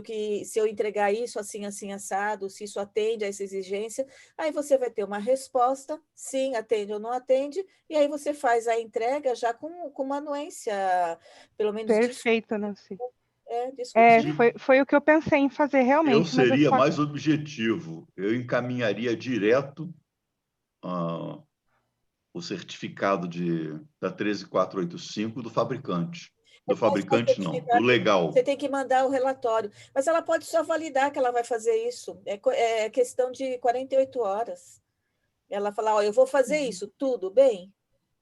eu entregar isso assim, assim, assado, se isso atende a essa exigência, aí você vai ter uma resposta, sim, atende ou não atende, e aí você faz a entrega já com uma anuência, pelo menos Perfeito, Nancy. discutir. Foi o que eu pensei em fazer realmente. Eu mas seria mais objetivo. Eu encaminharia direto o certificado da 13485 do fabricante. Do fabricante, não, do legal. Você tem que mandar o relatório. Mas ela pode só validar que ela vai fazer isso. É questão de 48 horas. Ela fala, ó, eu vou fazer isso, tudo bem?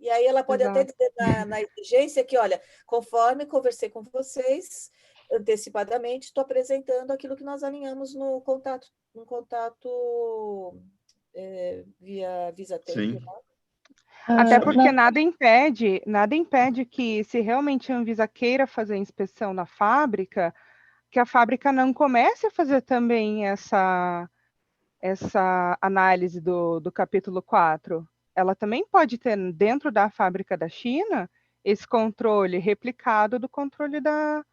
E aí ela pode até dizer na exigência que, olha, conforme conversei com vocês antecipadamente, estou apresentando aquilo que nós alinhamos no contato via Avisatende. Até porque nada impede que, se realmente a Anvisa queira fazer a inspeção na fábrica, que a fábrica não comece a fazer também essa análise do capítulo 4. Ela também pode ter, dentro da fábrica da China, esse controle replicado do controle da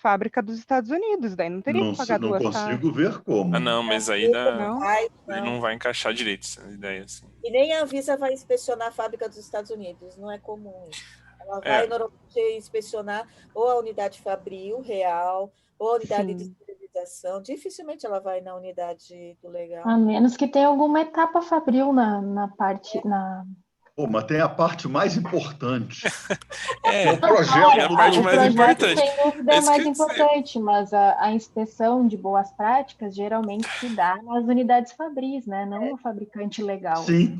fábrica dos Estados Unidos. Daí não teria que pagar duas taxas. Não consigo ver como. Não, mas aí não vai encaixar direito essa ideia. Assim. E nem a Anvisa vai inspecionar a fábrica dos Estados Unidos, não é comum isso. Ela vai normalmente inspecionar ou a unidade fabril real, ou a unidade de esterilização. Dificilmente ela vai na unidade do legal. A menos que tenha alguma etapa fabril na parte... Pô, mas tem a parte mais importante. O projeto. A parte mais importante. Sem dúvida é mais importante, mas a inspeção de boas práticas geralmente se dá nas unidades fabris, né? Não no fabricante legal. Sim,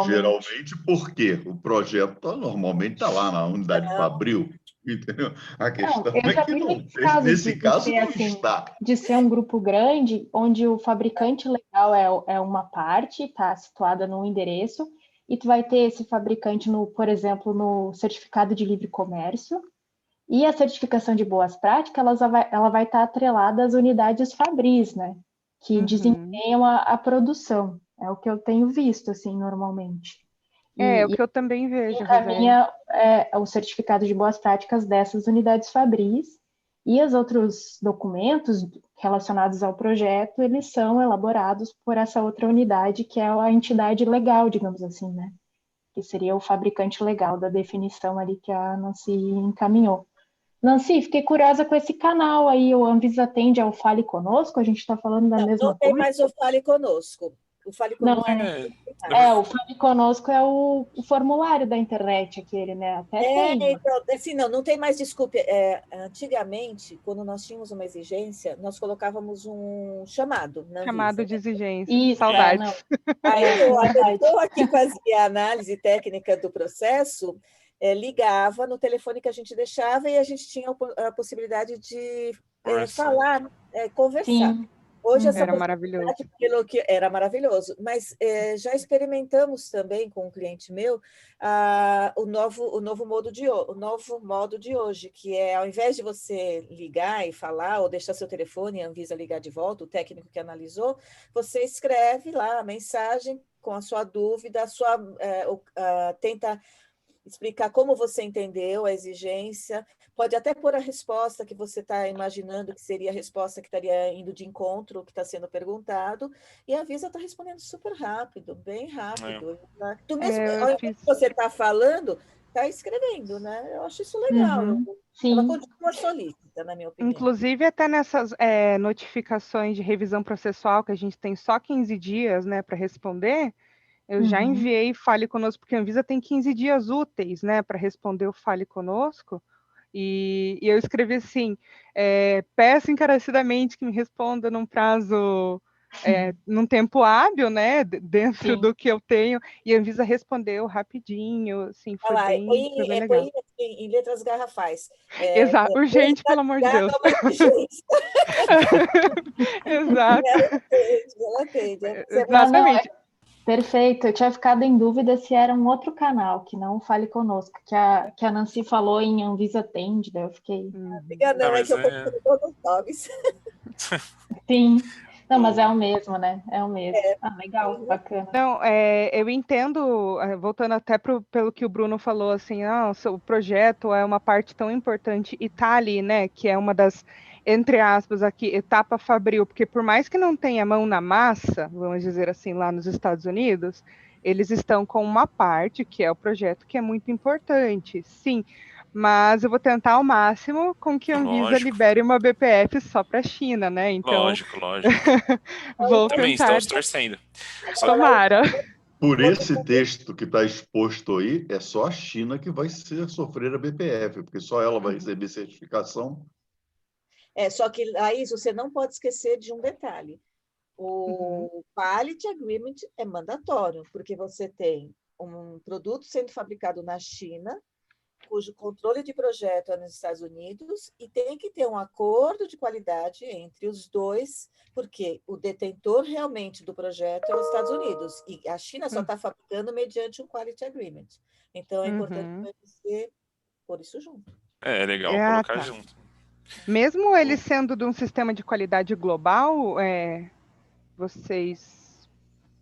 geralmente porque o projeto normalmente está lá na unidade fabril. Entendeu? A questão é que não, nesse caso não está. De ser um grupo grande, onde o fabricante legal é uma parte, está situada num endereço, e tu vai ter esse fabricante, por exemplo, no certificado de livre comércio, e a certificação de boas práticas, ela vai estar atrelada às unidades fabris, né? Que desempenham a produção. É o que eu tenho visto, assim, normalmente. O que eu também vejo, encaminha o certificado de boas práticas dessas unidades fabris, e os outros documentos relacionados ao projeto, eles são elaborados por essa outra unidade, que é a entidade legal, digamos assim, né? Que seria o fabricante legal da definição ali que a Nancy encaminhou. Nancy, fiquei curiosa com esse canal aí, o Anvisatende é o Fale Conosco? A gente está falando da mesma coisa? Não tem mais o Fale Conosco. O Fale Conosco o Fale Conosco é o formulário da internet, aquele, né? Até tem. Então, assim, não tem mais desculpa. Antigamente, quando nós tínhamos uma exigência, nós colocávamos um chamado. Chamado de exigência. Isso, saudades. Aí a pessoa que fazia a análise técnica do processo ligava no telefone que a gente deixava e a gente tinha a possibilidade de falar, conversar. Sim. Hoje era maravilhoso. Era maravilhoso, mas já experimentamos também com um cliente meu o novo modo de hoje, que é, ao invés de você ligar e falar ou deixar seu telefone e a Anvisa ligar de volta, o técnico que analisou, você escreve lá a mensagem com a sua dúvida, tenta explicar como você entendeu a exigência, pode até pôr a resposta que você está imaginando que seria a resposta que estaria indo de encontro, que está sendo perguntado, e a Anvisa está respondendo super rápido, bem rápido. Tu mesmo, ao invés de você estar falando, está escrevendo, né? Eu acho isso legal. Ela continua solícita, na minha opinião. Inclusive, até nessas notificações de revisão processual, que a gente tem só 15 dias, né, para responder, eu já enviei Fale Conosco, porque a Anvisa tem 15 dias úteis, né, para responder o Fale Conosco, e eu escrevi assim, peço encarecidamente que me responda num prazo num tempo hábil, né, dentro Sim. do que eu tenho, e a Anvisa respondeu rapidinho, assim, foi Olha lá, bem legal. põe em letras garrafais. Exato, urgente, pelo amor de Deus. Uma emergência. Exato. Ela atende. Exatamente. Perfeito, eu tinha ficado em dúvida se era um outro canal, que não Fale Conosco, que a Nancy falou em Anvisa Atende, daí eu fiquei... Não, Ah, é que eu confundo todos os nomes. Sim, não, mas é o mesmo, né? É o mesmo. Ah, legal, bacana. Não, eu entendo, voltando até pelo que o Bruno falou, assim, o projeto é uma parte tão importante e tá ali, né, que é uma das, entre aspas, aqui, etapa fabril, porque por mais que não tenha mão na massa, vamos dizer assim, lá nos Estados Unidos, eles estão com uma parte, que é o projeto, que é muito importante, sim, mas eu vou tentar ao máximo com que a Anvisa Lógico. libere uma BPF só para a China, né, então... Lógico. Vou Também tentar... estamos torcendo. Tomara. Por esse texto que está exposto aí, é só a China que vai sofrer a BPF, porque só ela vai receber certificação. Só que, Laís, você não pode esquecer de um detalhe. O Quality Agreement é mandatório, porque você tem um produto sendo fabricado na China, cujo controle de projeto é nos Estados Unidos, e tem que ter um acordo de qualidade entre os dois, porque o detentor realmente do projeto é os Estados Unidos, e a China só está fabricando mediante um Quality Agreement. Então, é importante você pôr isso junto. É legal colocar junto. Mesmo ele sendo de um sistema de qualidade global, vocês...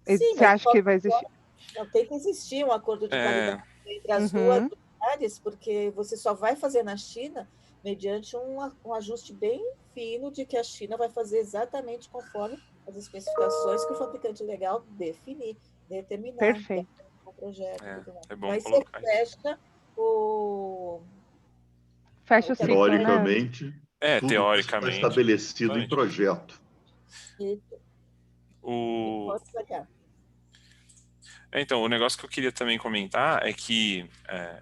Sim, você acha que vai existir? Não, tem que existir um acordo de qualidade entre as duas unidades, porque você só vai fazer na China mediante um ajuste bem fino de que a China vai fazer exatamente conforme as especificações que o fabricante legal determinar. Perfeito. O projeto. É bom Mas colocar você fecha o... Fecha o ciclo, teoricamente, né? tudo Teoricamente. está estabelecido em projeto. Posso explicar? Então, o negócio que eu queria também comentar é que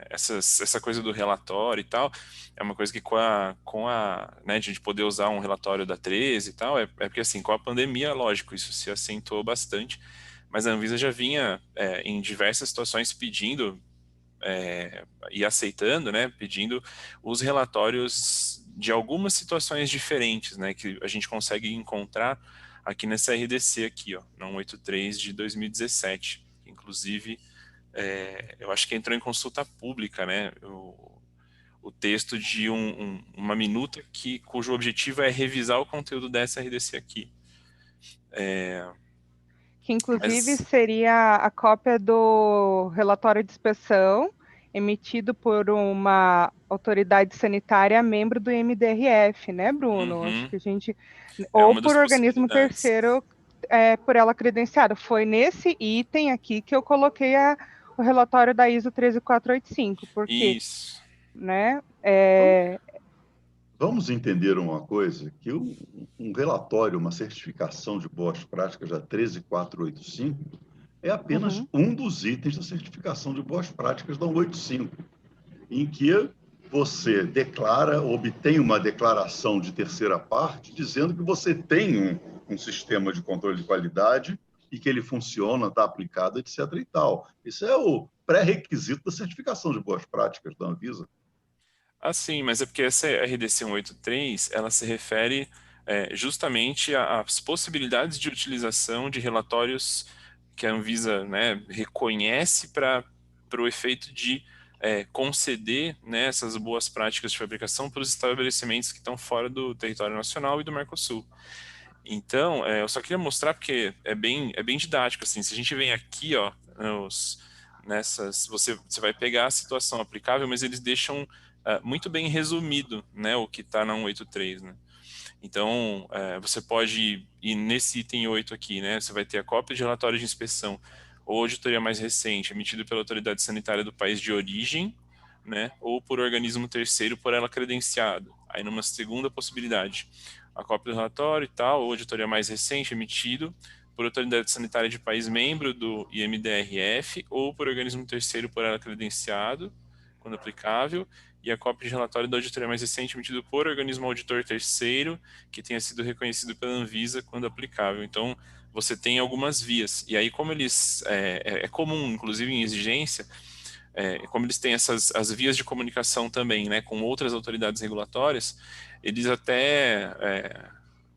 essa coisa do relatório e tal, é uma coisa que com a né, de poder usar um relatório da 13 e tal, é porque assim, com a pandemia, lógico, isso se acentuou bastante, mas a Anvisa já vinha em diversas situações pedindo e aceitando, né, pedindo os relatórios de algumas situações diferentes, né, que a gente consegue encontrar aqui nessa RDC aqui, ó, na 183 de 2017. Inclusive, eu acho que entrou em consulta pública, né, o texto de uma minuta cujo objetivo é revisar o conteúdo dessa RDC aqui. Que, inclusive, seria a cópia do relatório de inspeção emitido por uma autoridade sanitária membro do MDRF, né, Bruno? Acho que a gente... ou por organismo terceiro, por ela credenciada. Foi nesse item aqui que eu coloquei o relatório da ISO 13485, porque... Isso. Né, Vamos entender uma coisa, que um relatório, uma certificação de boas práticas da 13485 é apenas um dos itens da certificação de boas práticas da 185, em que você obtém uma declaração de terceira parte dizendo que você tem um sistema de controle de qualidade e que ele funciona, está aplicado, etc. e tal. Isso é o pré-requisito da certificação de boas práticas da Anvisa. Ah, sim, mas é porque essa RDC 183, ela se refere justamente às possibilidades de utilização de relatórios que a Anvisa, né, reconhece para o efeito de conceder, né, essas boas práticas de fabricação para os estabelecimentos que estão fora do território nacional e do Mercosul. Então, eu só queria mostrar porque é bem didático, assim, se a gente vem aqui, ó, você vai pegar a situação aplicável, mas eles deixam muito bem resumido, né, o que está na 183, né? Então, você pode ir nesse item 8 aqui, né, você vai ter a cópia de relatório de inspeção ou auditoria mais recente, emitido pela autoridade sanitária do país de origem, né, ou por organismo terceiro por ela credenciado. Aí, numa segunda possibilidade, a cópia do relatório e tal, ou auditoria mais recente, emitido por autoridade sanitária de país membro do IMDRF ou por organismo terceiro por ela credenciado, quando aplicável, e a cópia de relatório da auditoria mais recente emitido por organismo auditor terceiro que tenha sido reconhecido pela Anvisa quando aplicável. Então, você tem algumas vias. E aí, como eles... É comum, inclusive em exigência, como eles têm as vias de comunicação também, né, com outras autoridades regulatórias, eles até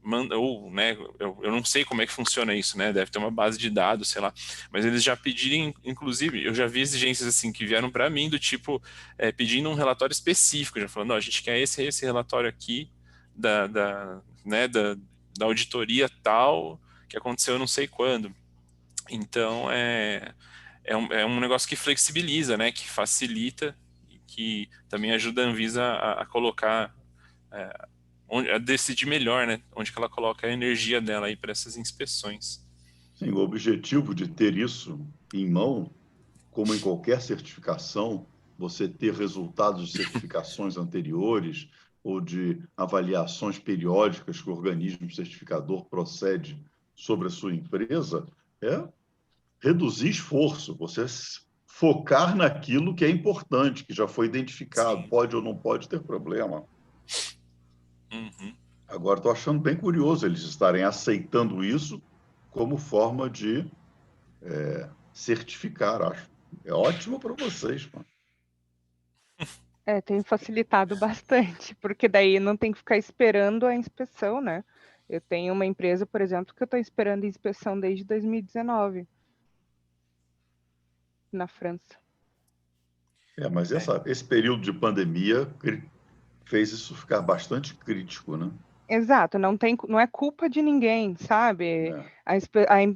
mandam, ou, né, eu não sei como é que funciona isso, né, deve ter uma base de dados, sei lá, mas eles já pediram, inclusive, eu já vi exigências assim que vieram para mim do tipo, pedindo um relatório específico, já falando, a gente quer esse relatório aqui né, da auditoria tal, que aconteceu não sei quando. Então, é um negócio que flexibiliza, né, que facilita e que também ajuda a Anvisa a colocar, a decidir melhor, né, onde que ela coloca a energia dela aí para essas inspeções. Sim, o objetivo de ter isso em mão, como em qualquer certificação, você ter resultados de certificações anteriores ou de avaliações periódicas que o organismo certificador procede sobre a sua empresa, é reduzir esforço, você focar naquilo que é importante, que já foi identificado, Sim. pode ou não pode ter problema. Uhum. Agora, estou achando bem curioso eles estarem aceitando isso como forma de certificar, acho. É ótimo para vocês, mano. Tem facilitado bastante, porque daí não tem que ficar esperando a inspeção, né? Eu tenho uma empresa, por exemplo, que eu estou esperando a inspeção desde 2019, na França. Mas esse período de pandemia fez isso ficar bastante crítico, né? Exato, não é culpa de ninguém, sabe? É.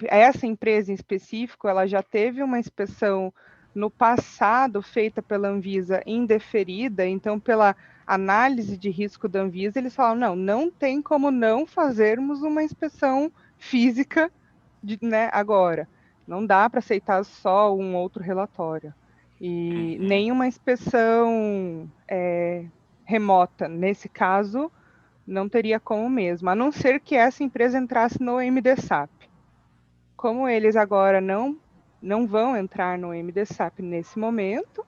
Essa empresa em específico, ela já teve uma inspeção no passado feita pela Anvisa indeferida, então pela análise de risco da Anvisa, eles falam, não tem como não fazermos uma inspeção física, né, agora. Não dá para aceitar só um outro relatório. E nem uma inspeção remota, nesse caso, não teria como mesmo, a não ser que essa empresa entrasse no MDSAP. Como eles agora não vão entrar no MDSAP nesse momento,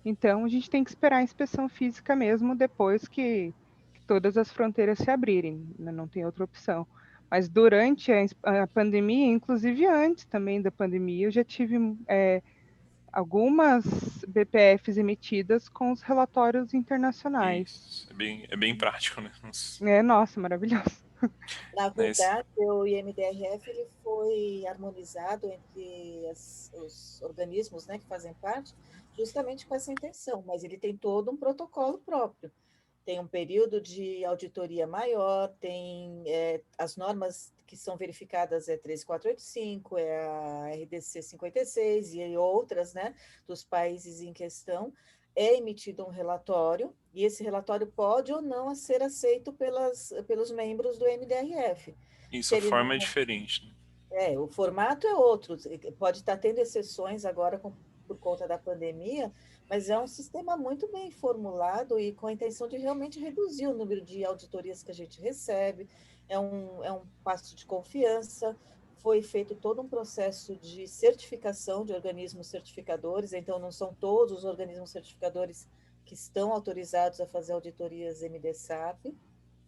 então a gente tem que esperar a inspeção física mesmo depois que todas as fronteiras se abrirem, não tem outra opção. Mas durante a pandemia, inclusive antes também da pandemia, eu já tive algumas BPFs emitidas com os relatórios internacionais. Isso, é bem prático, né? Nossa, maravilhoso. Na verdade, o IMDRF ele foi harmonizado entre os organismos, né, que fazem parte, justamente com essa intenção, mas ele tem todo um protocolo próprio. Tem um período de auditoria maior, tem as normas que são verificadas 13485, a RDC 56 e outras, né, dos países em questão. É emitido um relatório, e esse relatório pode ou não ser aceito pelos membros do MDRF. Isso, a forma é diferente. O formato é outro, pode estar tendo exceções agora por conta da pandemia, mas é um sistema muito bem formulado e com a intenção de realmente reduzir o número de auditorias que a gente recebe, é um passo de confiança. Foi feito todo um processo de certificação de organismos certificadores, então não são todos os organismos certificadores que estão autorizados a fazer auditorias MDSAP,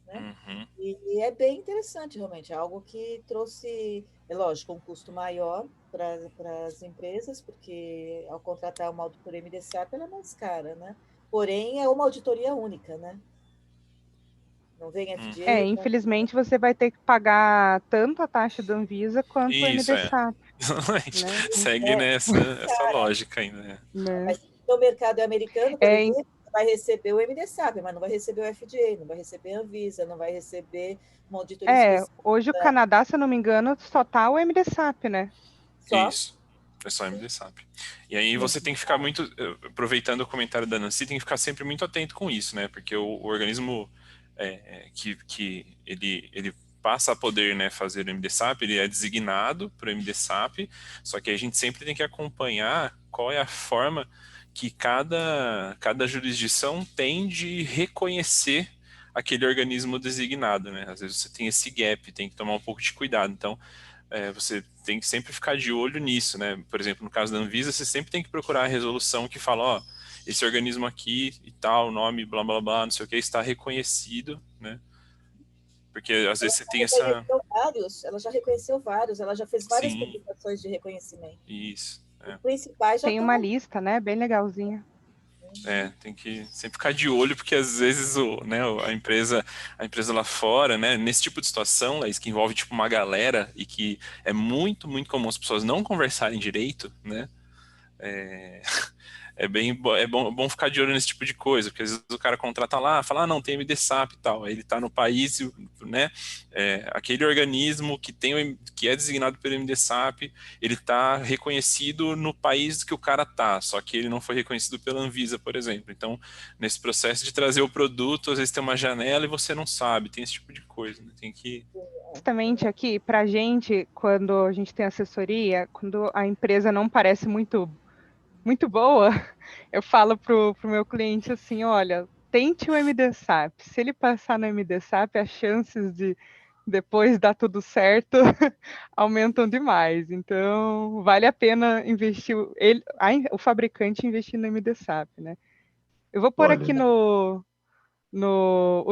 né? Uhum. E é bem interessante, realmente, é algo que trouxe, é lógico, um custo maior para as empresas, porque ao contratar uma auditoria MDSAP, ela é mais cara, né? Porém, é uma auditoria única, né? Não vem FDA. Infelizmente você vai ter que pagar tanto a taxa da Anvisa quanto o MDSAP. Né? Segue nessa lógica ainda. Né? Mas o mercado é americano, por exemplo, vai receber o MDSAP, mas não vai receber o FDA, não vai receber a Anvisa, não vai receber uma auditoria específica. Hoje o Canadá, se eu não me engano, só tá o MDSAP, né? Só? Isso. É só MDSAP. E aí você tem que ficar muito, aproveitando o comentário da Nancy, tem que ficar sempre muito atento com isso, né? Porque o organismo que ele passa a poder, né, fazer o MDSAP, ele é designado para o MDSAP, só que a gente sempre tem que acompanhar qual é a forma que cada jurisdição tem de reconhecer aquele organismo designado, né? Às vezes você tem esse gap, tem que tomar um pouco de cuidado. Então, você tem que sempre ficar de olho nisso, né? Por exemplo, no caso da Anvisa, você sempre tem que procurar a resolução que fala, esse organismo aqui e tal, nome, blá, blá, blá, não sei o que, está reconhecido, né? Porque às vezes você tem essa... Ela já reconheceu vários, ela já fez várias Sim. publicações de reconhecimento. Isso. Os principais já tem uma lista, né? Bem legalzinha. Tem que sempre ficar de olho, porque às vezes a empresa lá fora, né, nesse tipo de situação, Laís, que envolve tipo uma galera e que é muito, muito comum as pessoas não conversarem direito, né? É bom ficar de olho nesse tipo de coisa, porque às vezes o cara contrata lá, fala, não, tem MDSAP e tal, aí ele está no país, né, aquele organismo que é designado pelo MDSAP, ele está reconhecido no país que o cara tá, só que ele não foi reconhecido pela Anvisa, por exemplo. Então, nesse processo de trazer o produto, às vezes tem uma janela e você não sabe, tem esse tipo de coisa, né? Tem que... Justamente aqui, para a gente, quando a gente tem assessoria, quando a empresa não parece muito boa, eu falo pro meu cliente assim, olha, tente o MDSAP. Se ele passar no MDSAP, as chances de depois dar tudo certo aumentam demais. Então, vale a pena investir, o fabricante investir no MDSAP, né? Eu vou pôr aqui o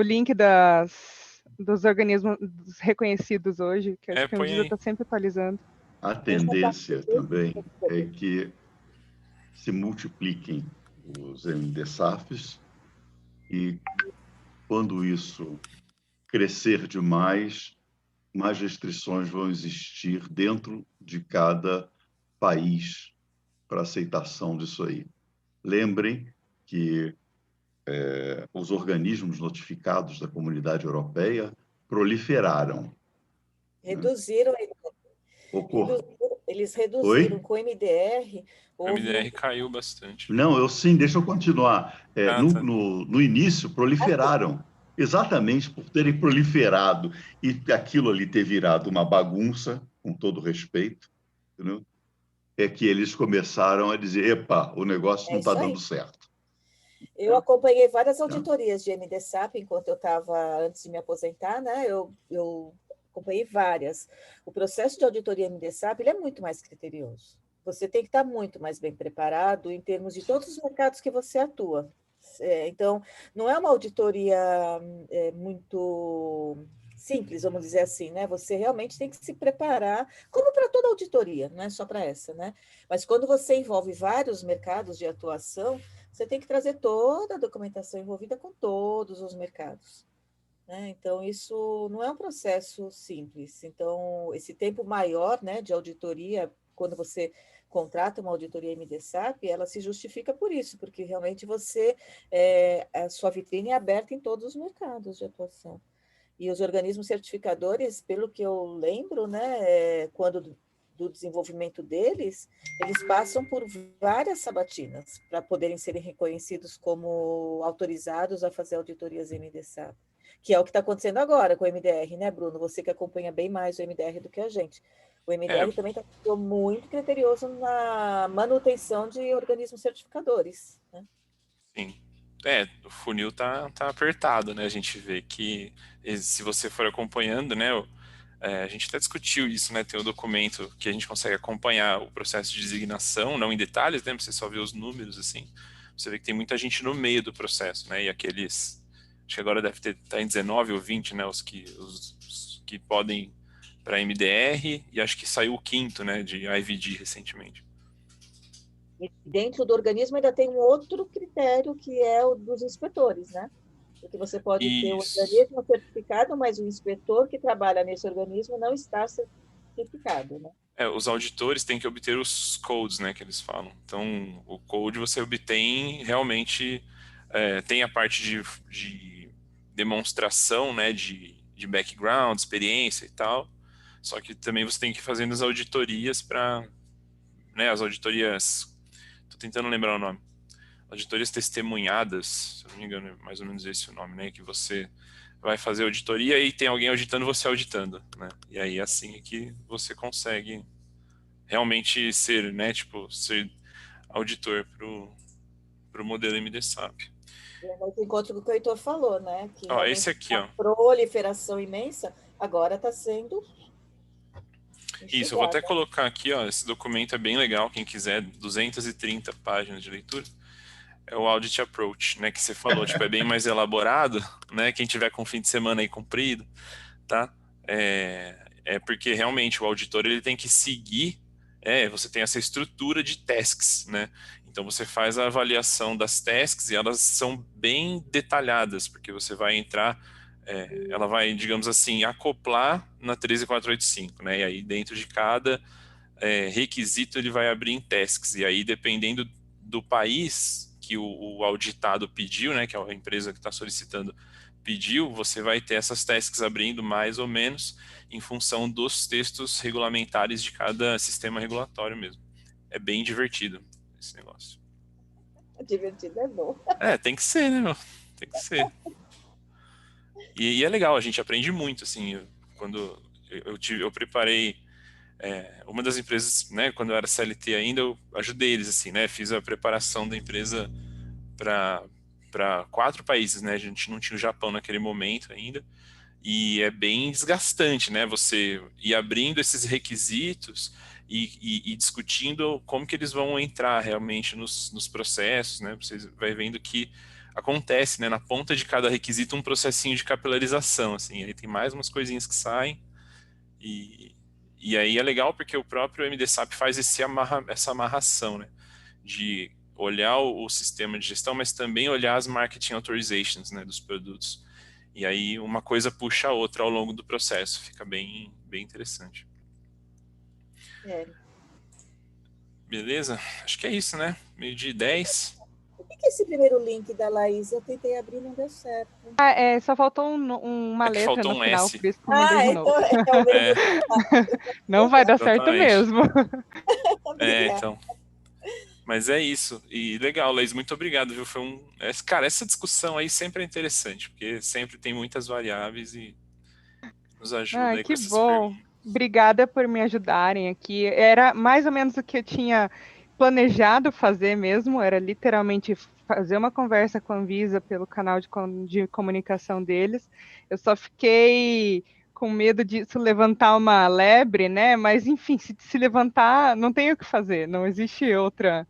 link dos organismos reconhecidos hoje, que acho que a Anvisa está sempre atualizando. A tendência também é que se multipliquem os MDSAPs e, quando isso crescer demais, mais restrições vão existir dentro de cada país para aceitação disso aí. Lembrem que os organismos notificados da Comunidade Europeia proliferaram. Reduziram, eles reduziram. Oi? Com o MDR. O MDR caiu bastante. Não, deixa eu continuar. No início, proliferaram. Exatamente por terem proliferado e aquilo ali ter virado uma bagunça, com todo respeito, entendeu? É que eles começaram a dizer, epa, o negócio não está dando certo. Eu acompanhei várias auditorias de MDSAP enquanto eu estava, antes de me aposentar, né? Eu acompanhei várias. O processo de auditoria MDSAP ele é muito mais criterioso. Você tem que estar muito mais bem preparado em termos de todos os mercados que você atua. Então, não é uma auditoria muito simples, vamos dizer assim, né? Você realmente tem que se preparar, como para toda auditoria, não é só para essa, né? Mas quando você envolve vários mercados de atuação, você tem que trazer toda a documentação envolvida com todos os mercados, né? Então, isso não é um processo simples. Então, esse tempo maior, né, de auditoria, quando você contrata uma auditoria MDSAP, ela se justifica por isso, porque realmente a sua vitrine é aberta em todos os mercados de atuação. E os organismos certificadores, pelo que eu lembro, né, quando do desenvolvimento deles, eles passam por várias sabatinas para poderem serem reconhecidos como autorizados a fazer auditorias MDSAP, que é o que está acontecendo agora com o MDR, né, Bruno? Você que acompanha bem mais o MDR do que a gente. O MDR também está muito criterioso na manutenção de organismos certificadores, né? Sim. O funil tá apertado, né? A gente vê que, se você for acompanhando, né? A gente até discutiu isso, né? Tem um documento que a gente consegue acompanhar o processo de designação, não em detalhes, né? Você só vê os números, assim. Você vê que tem muita gente no meio do processo, né? E aqueles... Acho que agora deve estar em 19 ou 20, né? Os que podem para MDR, e acho que saiu o 5º, né? De IVD recentemente. E dentro do organismo ainda tem um outro critério, que é o dos inspetores, né? Porque você pode ter um organismo certificado, mas o inspetor que trabalha nesse organismo não está certificado, né? Os auditores têm que obter os codes, né, que eles falam. Então, o code você obtém realmente, tem a parte de demonstração, né, de background, experiência e tal, só que também você tem que ir fazendo as auditorias para, né, as auditorias, tô tentando lembrar o nome, auditorias testemunhadas, se eu não me engano, é mais ou menos esse o nome, né, que você vai fazer auditoria e tem alguém auditando você auditando, né, e aí assim é que você consegue realmente ser, né, tipo, ser auditor pro modelo MDSAP. Mas encontro do que o Heitor falou, né, que esse aqui, a proliferação imensa agora está sendo... Isso, eu vou até colocar aqui, ó, esse documento é bem legal, quem quiser, 230 páginas de leitura, é o Audit Approach, né, que você falou, tipo, é bem mais elaborado, né, quem tiver com fim de semana aí comprido, tá? É porque realmente o auditor ele tem que seguir, você tem essa estrutura de tasks, né? Então você faz a avaliação das tasks e elas são bem detalhadas, porque você vai entrar, ela vai, digamos assim, acoplar na 13485, né? E aí dentro de cada requisito ele vai abrir em tasks, e aí dependendo do país que o auditado pediu, né? Que é a empresa que está solicitando pediu, você vai ter essas tasks abrindo mais ou menos em função dos textos regulamentares de cada sistema regulatório mesmo. É bem divertido esse negócio. Divertido é bom. Tem que ser, né, meu? Tem que ser. E é legal, a gente aprende muito, assim, quando eu preparei uma das empresas, né, quando eu era CLT ainda, eu ajudei eles, assim, né, fiz a preparação da empresa para 4 países, né, a gente não tinha o Japão naquele momento ainda, e é bem desgastante, né, você ir abrindo esses requisitos e discutindo como que eles vão entrar realmente nos processos, né, você vai vendo que acontece, né, na ponta de cada requisito um processinho de capilarização, assim, aí tem mais umas coisinhas que saem, e aí é legal porque o próprio MDSAP faz essa amarração, né, de olhar o sistema de gestão, mas também olhar as marketing authorizations, né, dos produtos. E aí uma coisa puxa a outra ao longo do processo, fica bem interessante. Beleza? Acho que é isso, né? 12:10. O que é esse primeiro link da Laís? Eu tentei abrir e não deu certo. Só faltou uma letra faltou no um final, S. por isso que eu mandei de novo. Então Não vai dar certo mesmo. Então. Mas é isso. E legal, Laís, muito obrigado, viu? Cara, essa discussão aí sempre é interessante, porque sempre tem muitas variáveis e nos ajuda aí com essas perguntas. Obrigada por me ajudarem aqui. Era mais ou menos o que eu tinha planejado fazer mesmo, era literalmente fazer uma conversa com a Anvisa pelo canal de comunicação deles. Eu só fiquei com medo disso levantar uma lebre, né? Mas, enfim, se levantar, não tem o que fazer, não existe outra,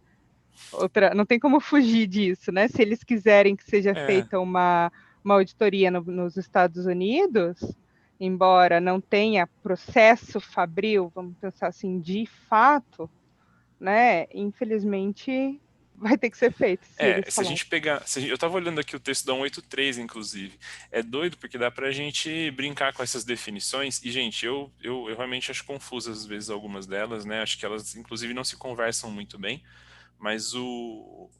não tem como fugir disso, né? Se eles quiserem que seja feita uma auditoria nos Estados Unidos, embora não tenha processo fabril, vamos pensar assim, de fato, né? Infelizmente, vai ter que ser feito. Se a gente pegar... eu estava olhando aqui o texto da 183, inclusive. É doido porque dá para a gente brincar com essas definições. E, gente, eu realmente acho confusas, às vezes, algumas delas, né? Acho que elas, inclusive, não se conversam muito bem. Mas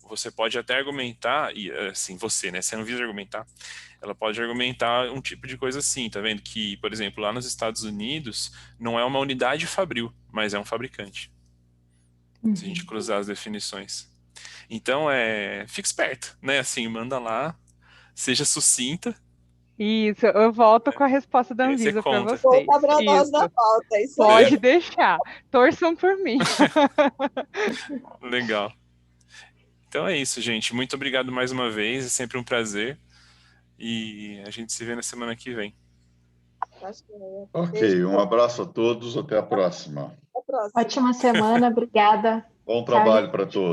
você pode até argumentar, e assim, né? Se a Anvisa argumentar, ela pode argumentar um tipo de coisa assim, tá vendo? Que, por exemplo, lá nos Estados Unidos, não é uma unidade fabril, mas é um fabricante. Se a gente cruzar as definições. Então, fica esperto, né? Assim, manda lá, seja sucinta. Isso, eu volto com a resposta da Anvisa para vocês. Volta para nós na pauta, isso Pode deixar. Torçam por mim. Legal. Então é isso, gente. Muito obrigado mais uma vez. É sempre um prazer. E a gente se vê na semana que vem. Ok, um abraço a todos. Até a próxima. Ótima semana, obrigada. Bom trabalho para todos.